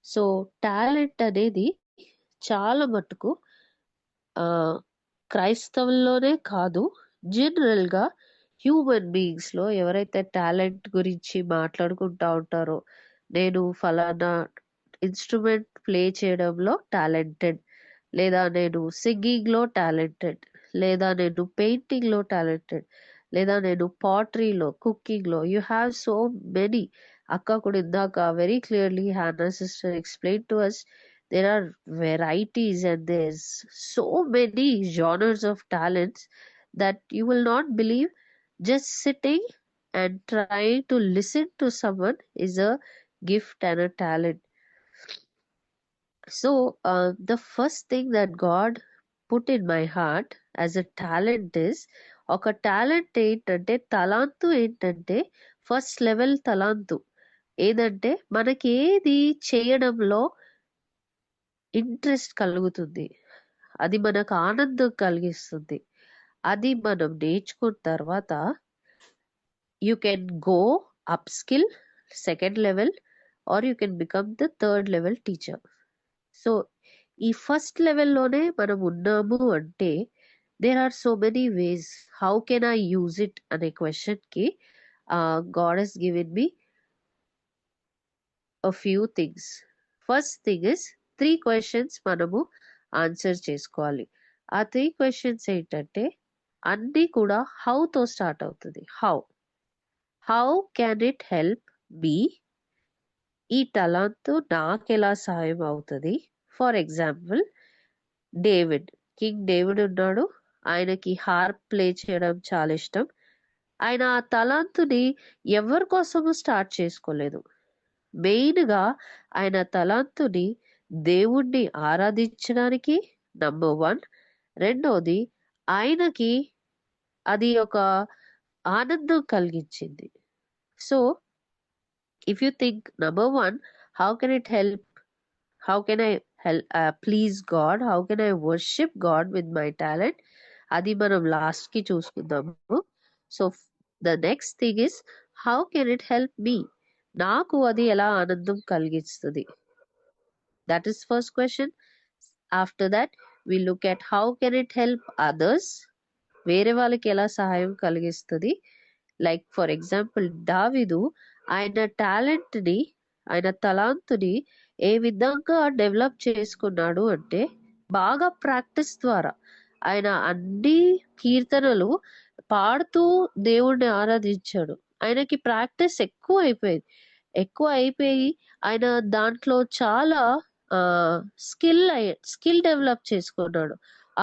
So talent అనేది చాలా మటుకు క్రైస్తవుల్లోనే కాదు, జనరల్గా human బీయింగ్స్లో ఎవరైతే talent గురించి మాట్లాడుకుంటూ ఉంటారో, నేను ఫలానా ఇన్స్ట్రుమెంట్ ప్లే చేయడంలో టాలెంటెడ్, లేదా నేను సింగింగ్లో టాలెంటెడ్, లేదా నేను పెయింటింగ్లో టాలెంటెడ్, లేదా నేను పాటరీలో, కుకింగ్లో, యూ హ్యావ్ సో మెనీ. అక్క కూడా ఇందాక very clearly hannah sister explain to us, there are varieties and there's so many genres of talents that you will not believe. Just sitting and trying to listen to someone is a gift and a talent. So the first thing that God put in my heart as a talent is, ఒక talent ఏంటంటే, తలాంతు ఏంటంటే first level తలాంతు ఏదంటే మనకి ఏది చేయడంలో interest కలుగుతుంది, అది మనకు ఆనందం కలిగిస్తుంది, అది మనం నేర్చుకున్న తర్వాత you can go up skill second level or you can become the third level teacher. So ఈ ఫస్ట్ లెవెల్లోనే మనం ఉన్నాము అంటే there are so many ways how can I use it అనే క్వశ్చన్కి God he's given me a few things. First thing is 3 questions మనము answer చేసుకోవాలి. ఆ 3 questions ఏంటంటే అన్నీ కూడా హౌతో స్టార్ట్ అవుతుంది. How can it help me, ఈ టాలెంట్ నాకు ఎలా సహాయం అవుతుంది. ఫర్ ఎగ్జాంపుల్ కింగ్ డేవిడ్ ఉన్నాడు, ఆయనకి హార్ప్ ప్లే చేయడం చాలా ఇష్టం. ఆయన ఆ తలాంతుని ఎవరి కోసము స్టార్ట్ చేసుకోలేదు, మెయిన్గా ఆయన తలాంతుని దేవుణ్ణి ఆరాధించడానికి నంబర్ 1. రెండోది ఆయనకి అది ఒక ఆనందం కలిగించింది. So if you think number 1, how can it help, how can I please God, how can I worship God with my talent, అది మనం లాస్ట్కి చూసుకుందాము. So the next thing is how can it help me, నాకు అది ఎలా ఆనందం కలిగిస్తుంది. That is first question. After that we look at how can it help others, వేరే వాళ్ళకి ఎలా సహాయం కలిగిస్తుంది. లైక్ ఫర్ ఎగ్జాంపుల్ దావీదు ఆయన టాలెంట్ని, ఆయన తలాంతుని ఏ విధంగా డెవలప్ చేసుకున్నాడు అంటే బాగా ప్రాక్టీస్ ద్వారా. ఆయన అన్ని కీర్తనలు పాడుతూ దేవుణ్ణి ఆరాధించాడు. ఆయనకి ప్రాక్టీస్ ఎక్కువ అయిపోయి ఆయన దాంట్లో చాలా స్కిల్ డెవలప్ చేసుకున్నాడు.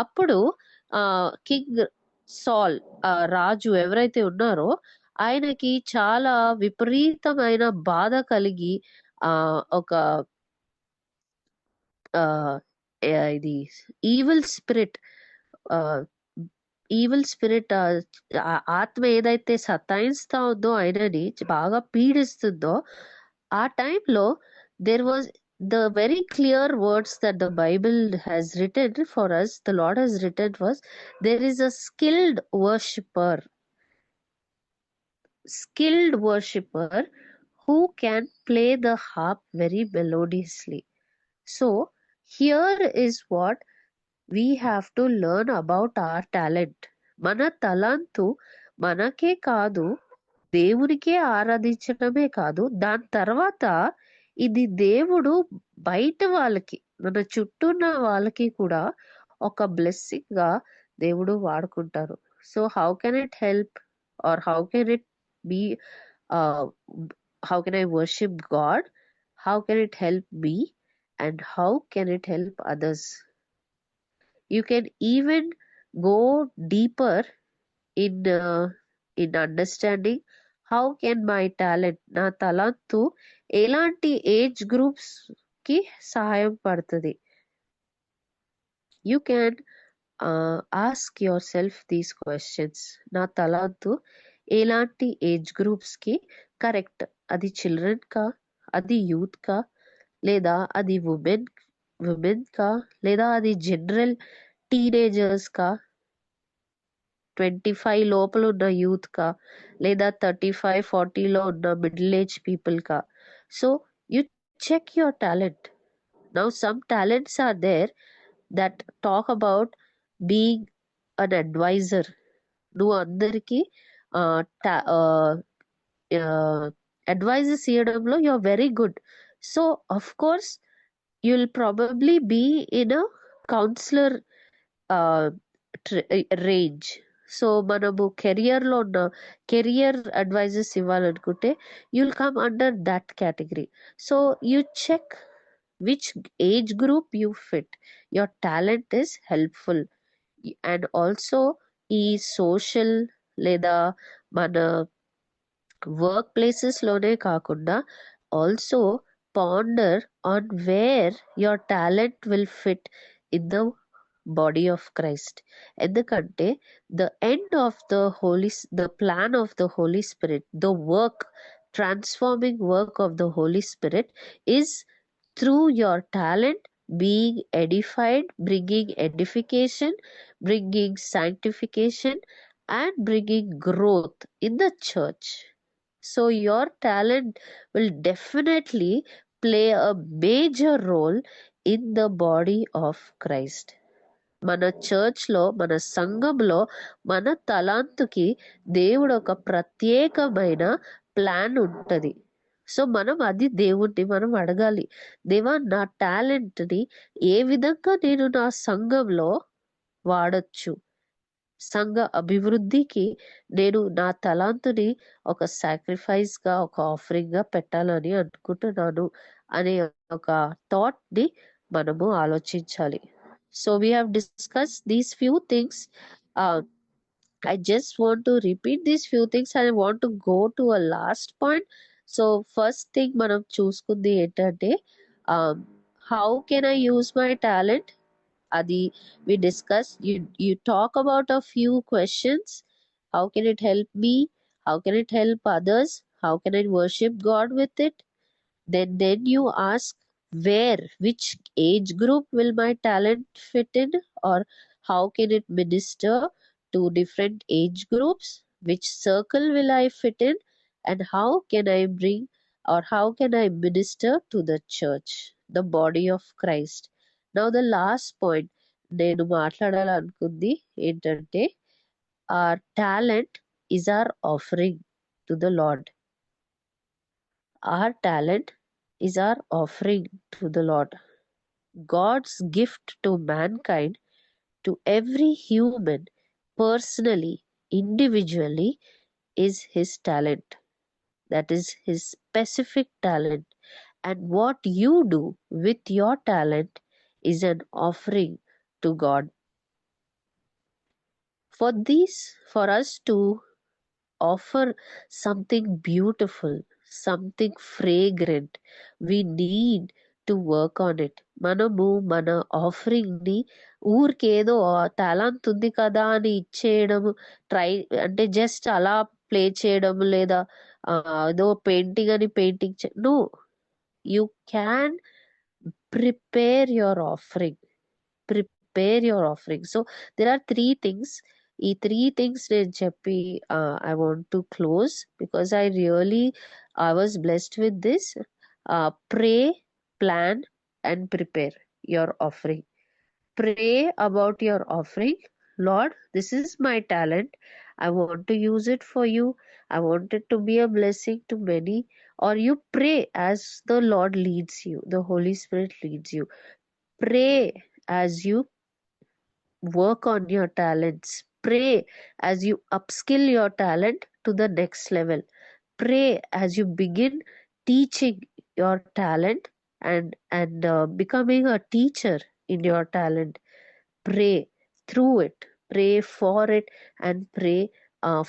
అప్పుడు కింగ్ సాల్, రాజు ఎవరైతే ఉన్నారో ఆయనకి చాలా విపరీతమైన బాధ కలిగి ఒక ఇది ఈవిల్ స్పిరిట్ ఆత్మ ఏదైతే సతాయిస్తా ఉందో ఆయనని బాగా పీడిస్తుందో, ఆ టైంలో there was the very clear words that the Bible has written for us, the Lord has written was, there is a skilled worshipper who can play the harp very melodiously. So here is what we have to learn about our talent. మన తలాంతు మనకే కాదు, దేవునికే ఆరాధించడమే కాదు, దాని తర్వాత ఇది దేవుడు బయట వాళ్ళకి, మన చుట్టూ ఉన్న వాళ్ళకి కూడా ఒక బ్లెస్సింగ్ గా దేవుడు వాడుకుంటారు. So how can it help, or how can it be, how can I worship God, how can it help me, and how can it help others? You can even go deeper in understanding how can my talent, నా తలంతు ఎలాంటి age groups కి సహాయం పడుతుంది. You can ask yourself these questions. నా తలంతు ఎలాంటి age groups కి correct? అది children కా, అది యూత్ కా, లేదా అది ఉమెన్ కా, లేదా అది జనరల్ టీనేజర్స్ కా, 25 లోపల ఉన్న యూత్ కా, లేదా 35-40లో ఉన్న మిడిల్ ఏజ్ పీపుల్ కా. So you check your talent. Now some talents are there that talk about being an advisor. నువ్వు అందరికి అడ్వైజెస్ ఇవ్వడంలో you are very good. So of course you will probably be in a counsellor range. So మనము కెరియర్లో ఉన్న career advices ఇవ్వాలనుకుంటే you will come under that category. So you check which age group you fit. Your talent is helpful. And also ఈ social లేదా మన work ప్లేసెస్లోనే కాకుండా also ponder on where your talent will fit in the body of Christ. ఎందుకంటే the end of the plan of the Holi Spirit, the work, transforming work of the Holi Spirit is through your talent being edified, bringing edification, bringing sanctification, and bringing growth in the church. So your talent will definitely play a major role in the body of Christ. మన చర్చ్లో, మన సంఘంలో మన తలాంతుకి దేవుడు ఒక ప్రత్యేకమైన plan ఉంటుంది. So మనం అది దేవుణ్ణి మనం అడగాలి, దేవా నా టాలెంట్ని ఏ విధంగా నేను నా సంఘంలో వాడచ్చు, సంఘ అభివృద్ధికి నేను నా తలాంతుని ఒక సాక్రిఫైస్గా, ఒక ఆఫరింగ్గా పెట్టాలని అనుకుంటున్నాను అనే ఒక థాట్ని మనము ఆలోచించాలి. So we have discussed these few things. I just want to repeat these few things and I want to go to a last point. So first thing మనం చూసుకుంది ఏంటంటే how can I use my talent? Adi we discussed. You talk about a few questions. How can it help me? How can it help others? How can I worship God with it? Then you ask which age group will my talent fit in, or how can it minister to different age groups, which circle will I fit in, and how can I bring, or how can I minister to the church, the body of Christ. Now the last point నేను మాట్లాడాలనుకుంది ఏంటంటే our talent is our offering to the Lord. Our talent is our offering to the Lord. God's gift to mankind, to every human, personally, individually, is his talent. That is his specific talent. And what you do with your talent is an offering to God. For us to offer something beautiful, something fragrant, we need to work on it. మనము మన ఆఫరింగ్ని ఊరికేదో talent ఉంది కదా అని ఇచ్చేయడము, అంటే just అలా play చేయడం, లేదా ఏదో పెయింటింగ్ అని painting no, you can prepare your offering. So there are 3 things. ఈ 3 things నేను చెప్పి I want to close because I was blessed with this. Pray, plan, and prepare your offering. Pray about your offering. Lord, this is my talent. I want to use it for you. I wanted to be a blessing to many. Or you pray as the Lord leads you, the Holy Spirit leads you. Pray as you work on your talents. Pray as you upskill your talent to the next level. Pray as you begin teaching your talent and becoming a teacher in your talent. Pray through it, pray for it, and pray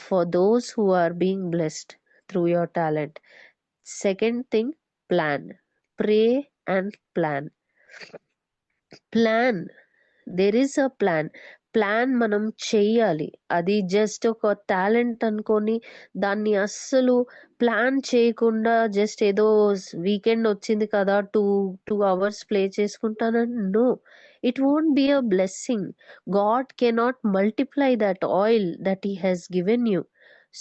for those who are being blessed through your talent. Second thing, plan. Pray and plan. Plan. There is a plan మనం చెయ్యాలి. అది just ఒక talent అనుకొని దాన్ని అస్సలు plan చేయకుండా just ఏదో weekend వచ్చింది కదా 2 hours ప్లే చేసుకుంటానని, no, it won't be a blessing. God cannot multiply that oil that he has given you.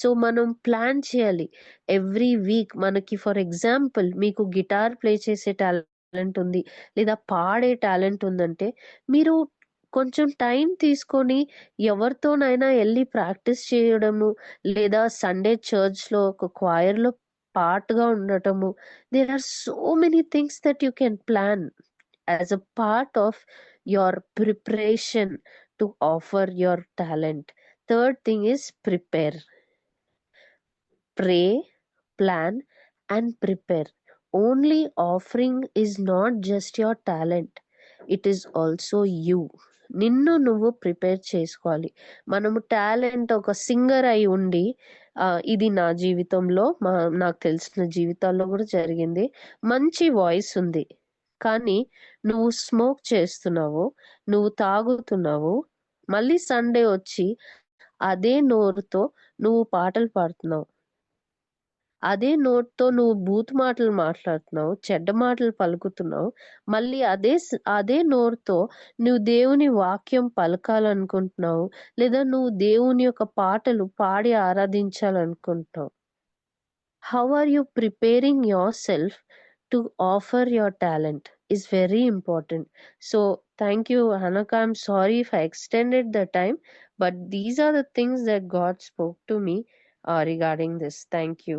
So మనం ప్లాన్ చేయాలి ఎవ్రీ వీక్. మనకి ఫర్ ఎగ్జాంపుల్ మీకు గిటార్ ప్లే చేసే టాలెంట్ ఉంది లేదా పాడే టాలెంట్ ఉందంటే, మీరు కొంచెం టైం తీసుకొని ఎవరితోనైనా వెళ్ళి ప్రాక్టీస్ చేయడము, లేదా సండే చర్చ్లో ఒక choirలో పార్ట్గా ఉండటము. There are so many things that you can plan as a part of your preparation to offer your talent. Third thing is prepare. Pray, plan, and prepare. Only offering is not just your talent, it is also you. నిన్ను నువ్వు prepare చేసుకోవాలి. మనము talent ఒక singer అయి ఉండి ఇది నా జీవితంలో నాకు తెలిసిన జీవితాల్లో కూడా జరిగింది. మంచి వాయిస్ ఉంది, కానీ నువ్వు స్మోక్ చేస్తున్నావు, నువ్వు తాగుతున్నావు, మళ్ళీ సండే వచ్చి అదే నోరుతో నువ్వు పాటలు పాడుతున్నావు, అదే నోట్తో నువ్వు బూత్ మాటలు మాట్లాడుతున్నావు, చెడ్డ మాటలు పలుకుతున్నావు, మళ్ళీ అదే నోరుతో నువ్వు దేవుని వాక్యం పలకాలనుకుంటున్నావు, లేదా నువ్వు దేవుని యొక్క పాటలు పాడి ఆరాధించాలనుకుంటున్నావు. How are you preparing yourself to offer your talent is very important. So thank you, Hanaka. I'm sorry if I extended the time, but these are the things that God spoke to me regarding this. Thank you.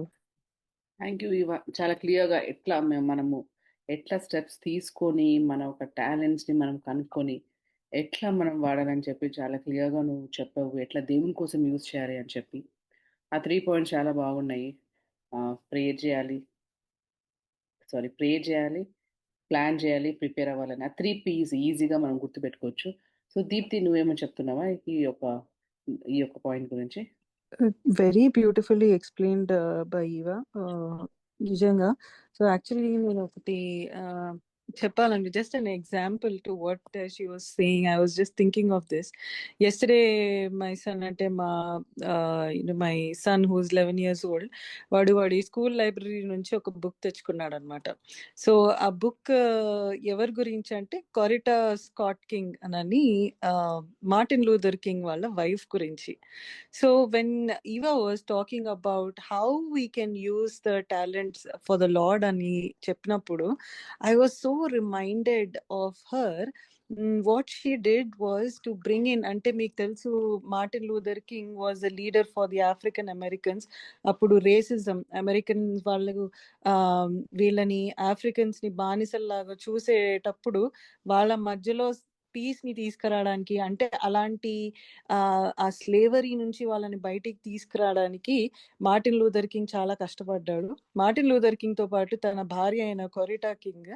Thank you ఇవా. చాలా క్లియర్గా మనము ఎట్లా steps తీసుకొని మన ఒక టాలెంట్స్ని మనం కనుక్కొని ఎట్లా మనం వాడాలని చెప్పి చాలా క్లియర్గా నువ్వు చెప్పావు. ఎట్లా దేవుని కోసం యూజ్ చేయాలి అని చెప్పి ఆ 3 పాయింట్స్ చాలా బాగున్నాయి. ప్రే చేయాలి, ప్లాన్ చేయాలి, ప్రిపేర్ అవ్వాలని. ఆ 3 P's ఈజీగా మనం గుర్తుపెట్టుకోవచ్చు. సో దీప్తి, నువ్వేమో చెప్తున్నావా ఈ యొక్క పాయింట్ గురించి? Very beautifully explained by Eva. నిజంగా. సో యాక్చువల్లీ నేను ఒకటి చెప్పాలండి, just an example to what she was saying. I was just thinking of this. Yesterday my son, అంటే my son who's 11 years old, వాడి స్కూల్ లైబ్రరీ నుంచి ఒక book తెచ్చుకున్నాడు అనమాట. సో ఆ బుక్ ఎవరి గురించి అంటే కొరిటా స్కాట్ కింగ్ అని మార్టిన్ లూథర్ కింగ్ వాళ్ళ వైఫ్ గురించి. So when Eva was talking about how we can use the talents for the Lord ani cheppinappudu, I was so reminded of her. What she did was to bring in, ante meeku telusu, Martin Luther King was the leader for the African Americans. Appudu racism, Americans vallu వీళ్ళని Africans ని బానిసల్లాగా చూసేటప్పుడు వాళ్ళ మధ్యలో piece ని తీసుకురావడానికి, అంటే అలాంటి ఆ స్లేవరీ నుంచి వాళ్ళని బయటికి తీసుకురావడానికి మార్టిన్ లూథర్ కింగ్ చాలా కష్టపడ్డాడు. మార్టిన్ లూథర్ కింగ్ తో పాటు తన భార్య అయిన కొరిటా కింగ్,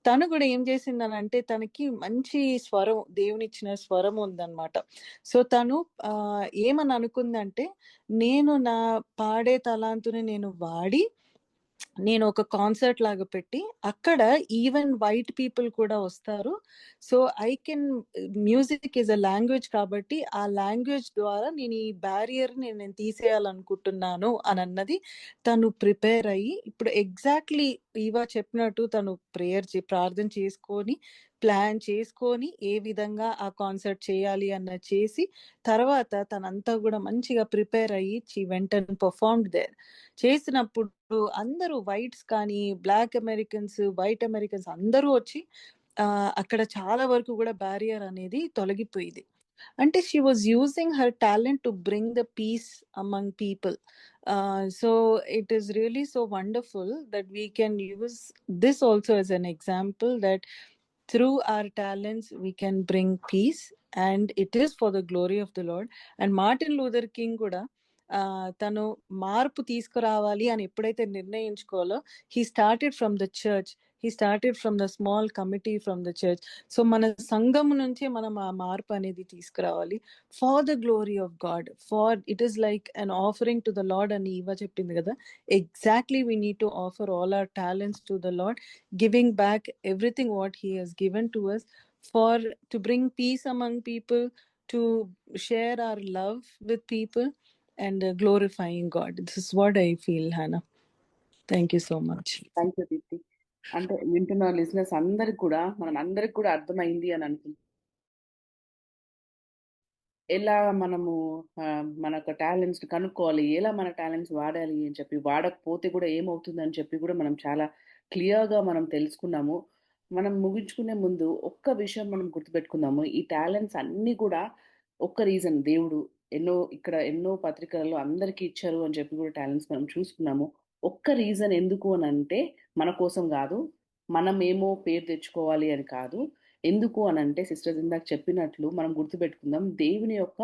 తను కూడా ఏం చేసిందనంటే తనకి మంచి స్వరం, దేవునిచ్చిన స్వరం ఉందన్నమాట. సో తను ఏమని అనుకుందంటే, నేను నా పాడే తలాంతుని నేను వాడి నేను ఒక కాన్సర్ట్ లాగా పెట్టి అక్కడ ఈవెన్ వైట్ పీపుల్ కూడా వస్తారు. So I can, music is a language కాబట్టి ఆ లాంగ్వేజ్ ద్వారా నేను ఈ బ్యారియర్ నేను తీసేయాలనుకుంటున్నాను అని అన్నది తను ప్రిపేర్ అయ్యి, ఇప్పుడు ఎగ్జాక్ట్లీ ఈవా చెప్పినట్టు తను ప్రార్థన చేసుకొని ప్లాన్ చేసుకొని ఏ విధంగా ఆ కాన్సర్ట్ చేయాలి అన్న చేసి తర్వాత తనంతా కూడా మంచిగా ప్రిపేర్ అయ్యి she went and performed there. చేసినప్పుడు అందరూ వైట్స్ కానీ బ్లాక్ అమెరికన్స్, వైట్ అమెరికన్స్ అందరూ వచ్చి అక్కడ చాలా వరకు కూడా బ్యారియర్ అనేది తొలగిపోయింది. అంటే she was using her talent to bring the peace among people. So it is really so wonderful that we can use this also as an example that through our talents we can bring peace, and it is for the glory of the Lord. And Martin Luther King కూడా తను మార్పు తీసుకురావాలి అని ఎప్పుడైతే నిర్ణయించుకోవాలో, he started from the church, he started from the small committee from the church. So మన సంఘం నుంచే మనం ఆ మార్పు అనేది తీసుకురావాలి for the glory of God, for it is like an offering to the Lord అని ఇవా చెప్పింది కదా. Exactly, we need to offer all our talents to the Lord, giving back everything what he has given to us, for to bring peace among people, to share our love with people, and glorifying God. This is what I feel, Hannah. Thank you so much. Thank you Deepti. అంటే వింటున్న లిజినెస్ అందరికి కూడా, మనం అందరికి కూడా అర్థమైంది అని అనుకుంటున్నాను. ఎలా మనము మన యొక్క టాలెంట్స్ కనుక్కోవాలి, ఎలా మన టాలెంట్స్ వాడాలి అని చెప్పి, వాడకపోతే కూడా ఏమవుతుందని చెప్పి కూడా మనం చాలా క్లియర్గా మనం తెలుసుకున్నాము. మనం ముగించుకునే ముందు ఒక్క విషయం మనం గుర్తుపెట్టుకుందాము. ఈ టాలెంట్స్ అన్నీ కూడా ఒక్క రీజన్, దేవుడు ఎన్నో పత్రికలలో అందరికీ ఇచ్చారు అని చెప్పి కూడా టాలెంట్స్ మనం చూసుకున్నాము. ఒక్క రీజన్ ఎందుకు అని అంటే మన కోసం కాదు, మనమేమో పేరు తెచ్చుకోవాలి అని కాదు. ఎందుకు అనంటే సిస్టర్స్ ఇందాక చెప్పినట్లు మనం గుర్తుపెట్టుకుందాం, దేవుని యొక్క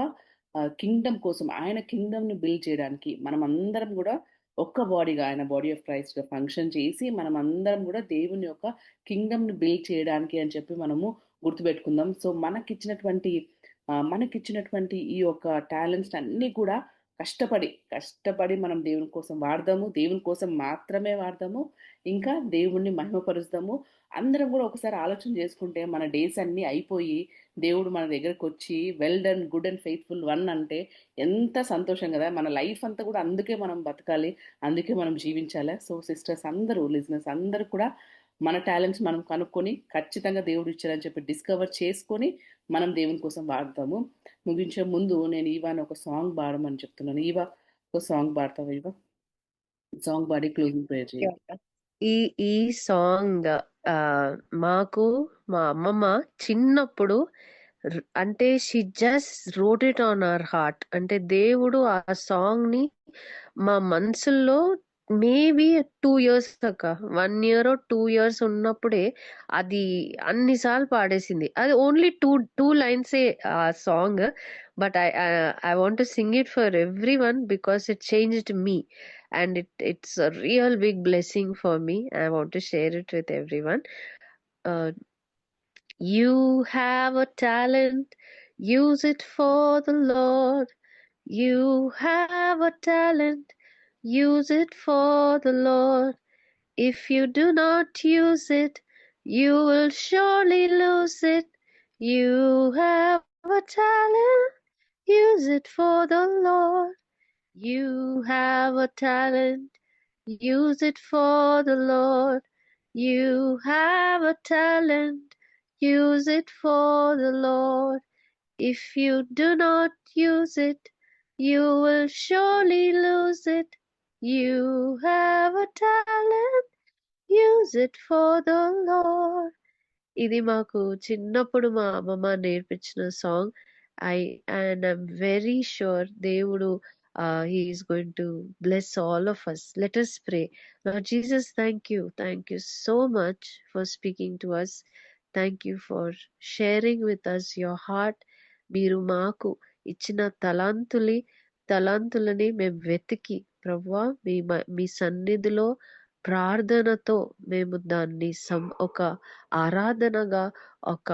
కింగ్డమ్ కోసం, ఆయన కింగ్డమ్‌ని బిల్డ్ చేయడానికి మనమందరం గూడా ఒక్క బాడీగా, ఆయన బాడీ ఆఫ్ క్రైస్ట్‌గా ఫంక్షన్ చేసి మనమందరం గూడా దేవుని యొక్క కింగ్డమ్‌ని బిల్డ్ చేయడానికి అని చెప్పి మనము గుర్తుపెట్టుకుందాం. సో మనకిచ్చినటువంటి ఈ యొక్క టాలెంట్స్ అన్నీ కూడా కష్టపడి మనం దేవుని కోసం వాడదాము. దేవుని కోసం మాత్రమే వాడదాము. ఇంకా దేవుణ్ణి మహిమపరుస్తాము. అందరం కూడా ఒకసారి ఆలోచన చేసుకుంటే మన డేస్ అన్నీ అయిపోయి దేవుడు మన దగ్గరకొచ్చి well done good and faithful one అంటే ఎంత సంతోషం కదా. మన లైఫ్ అంతా కూడా అందుకే మనం బతకాలి, అందుకే మనం జీవించాలి. సో సిస్టర్స్ అందరూ, లిజనర్స్ అందరూ కూడా మన టాలెంట్స్ మనం కనుక్కొని ఖచ్చితంగా దేవుడు ఇచ్చారని చెప్పి డిస్కవర్ చేసుకొని మనం దేవుని కోసం వాడతాము. ముగించే ముందు నేను ఈవాని ఒక సాంగ్ పాడమని చెప్తున్నాను. ఈవా ఒక సాంగ్ పాడతావా? ఈవా సాంగ్ పాడి క్లోజింగ్ ప్రేయర్ చేయాలి. ఈ సాంగ్ మాకు మా అమ్మమ్మ చిన్నప్పుడు అంటే she just wrote it on our heart. అంటే దేవుడు ఆ సాంగ్ ని మా మనసుల్లో మేబీ 2 years దాకా, 1 year or 2 years ఉన్నప్పుడే అది అన్నిసార్లు పాడేసింది. అది ఓన్లీ టూ లైన్సే ఆ song, but I want to sing it for every one because it changed me and it's a real big blessing for me. I want to share it with everyone. You have a talent, use it for the Lord. You have a talent, use it for the Lord. If you do not use it, you will surely lose it. You have a talent, use it for the Lord. You have a talent, use it for the Lord. You have a talent, use it for the Lord. If you do not use it, you will surely lose it. You have a talent, use it for the Lord. ఇది మాకు చిన్నప్పుడు మా అమ్మమ్మ నేర్పించిన song. And I'm very sure దేవుడు he is going to bless all of us. Let us pray. Lord Jesus, thank you so much for speaking to us. Thank you for sharing with us your heart. మీరు మాకు ఇచ్చిన తలాంతులని మేము వెతికి ప్రభువా మీ సన్నిధిలో ప్రార్థనతో మేము దాన్ని ఒక ఆరాధనగా, ఒక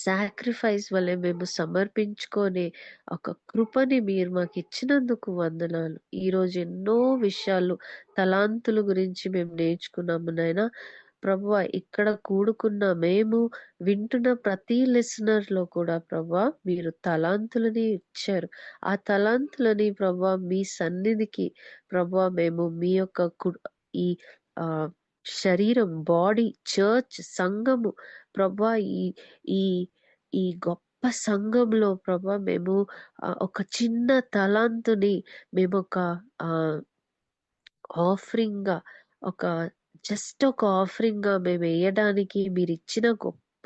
సాక్రిఫైస్ వలె మేము సమర్పించుకొని ఒక కృపని మీరు మాకు ఇచ్చినందుకు వందనాలు. ఈరోజు ఎన్నో విషయాలు తలాంతుల గురించి మేము నేర్చుకున్నాము నాయనా. ప్రభువా, ఇక్కడ కూడుకున్న మేము వింటున్న ప్రతి లిసనర్ లో కూడా ప్రభువా మీరు తలాంతులని ఇచ్చారు. ఆ తలాంతులని ప్రభువా మీ సన్నిధికి ప్రభువా మేము మీ యొక్క ఈ శరీరం, బాడీ, చర్చ్, సంఘము ప్రభువా ఈ ఈ గొప్ప సంఘంలో ప్రభా మేము ఒక చిన్న తలాంతుని మేము ఒక ఆఫరింగ్ గా, ఒక ఆఫరింగ్ గా మేము వేయడానికి మీరు ఇచ్చిన గొప్ప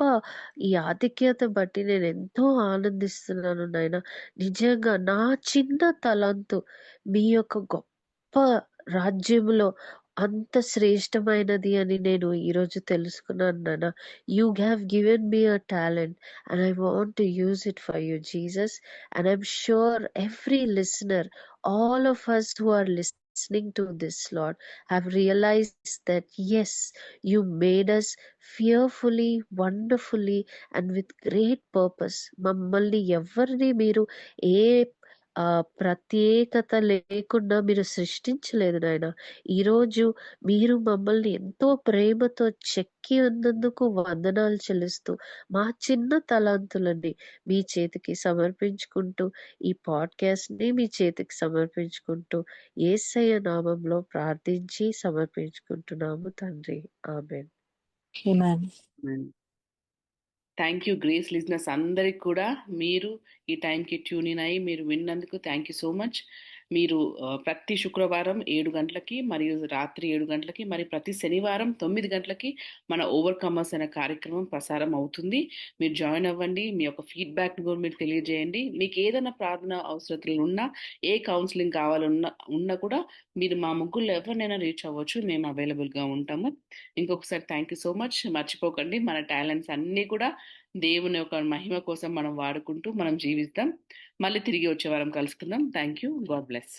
ఈ ఆధిక్యత బట్టి నేను ఎంతో ఆనందిస్తున్నాను నాయన. నిజంగా నా చిన్న తలంతు మీ యొక్క గొప్ప రాజ్యములో అంత శ్రేష్టమైనది అని నేను ఈరోజు తెలుసుకున్నాను నాన్న. You have given me a talent and I want to use it for you, Jesus. And I'm sure every listener, all of us who are listening to this, Lord, have realized that yes, you made us fearfully, wonderfully, and with great purpose. మమ్మల్ని ఎవరిని మీరు ఏ ప్రత్యేకత లేకుండా మీరు సృష్టించలేదు నాయన. ఈరోజు మీరు మమ్మల్ని ఎంతో ప్రేమతో చెక్కి ఉన్నందుకు వందనాలు చెల్లిస్తూ మా చిన్న తలాంతులని మీ చేతికి సమర్పించుకుంటూ ఈ పాడ్కాస్ట్ని మీ చేతికి సమర్పించుకుంటూ యేసయ్య నామంలో ప్రార్థించి సమర్పించుకుంటున్నాము తండ్రి. ఆమేన్. Amen. Thank you grace listeners అందరికి కూడా. మీరు ఈ టైంకి ట్యూన్ ఇన్ అయ్యి మీరు విన్నందుకు థ్యాంక్ యూ సో మచ్. మీరు ప్రతి శుక్రవారం 7 గంటలకి మరియు రాత్రి 7 గంటలకి మరి ప్రతి శనివారం 9 గంటలకి మన ఓవర్కమర్స్ అనే కార్యక్రమం ప్రసారం అవుతుంది. మీరు జాయిన్ అవ్వండి. మీ యొక్క ఫీడ్బ్యాక్ కూడా మీరు తెలియజేయండి. మీకు ఏదైనా ప్రార్థన అవసరతలు ఉన్నా, ఏ కౌన్సిలింగ్ ఉన్నా కూడా మీరు మా ముగ్గురు ఎవరినైనా రీచ్ అవ్వచ్చు. మేము అవైలబుల్గా ఉంటాము. ఇంకొకసారి థ్యాంక్ యూ సో మచ్. మర్చిపోకండి, మన టాలెంట్స్ అన్నీ కూడా దేవుని యొక్క మహిమ కోసం మనం వాడుకుంటూ మనం జీవిస్తాం. మళ్ళీ తిరిగి వచ్చే వారం కలుసుకుందాం. Thank you. God bless.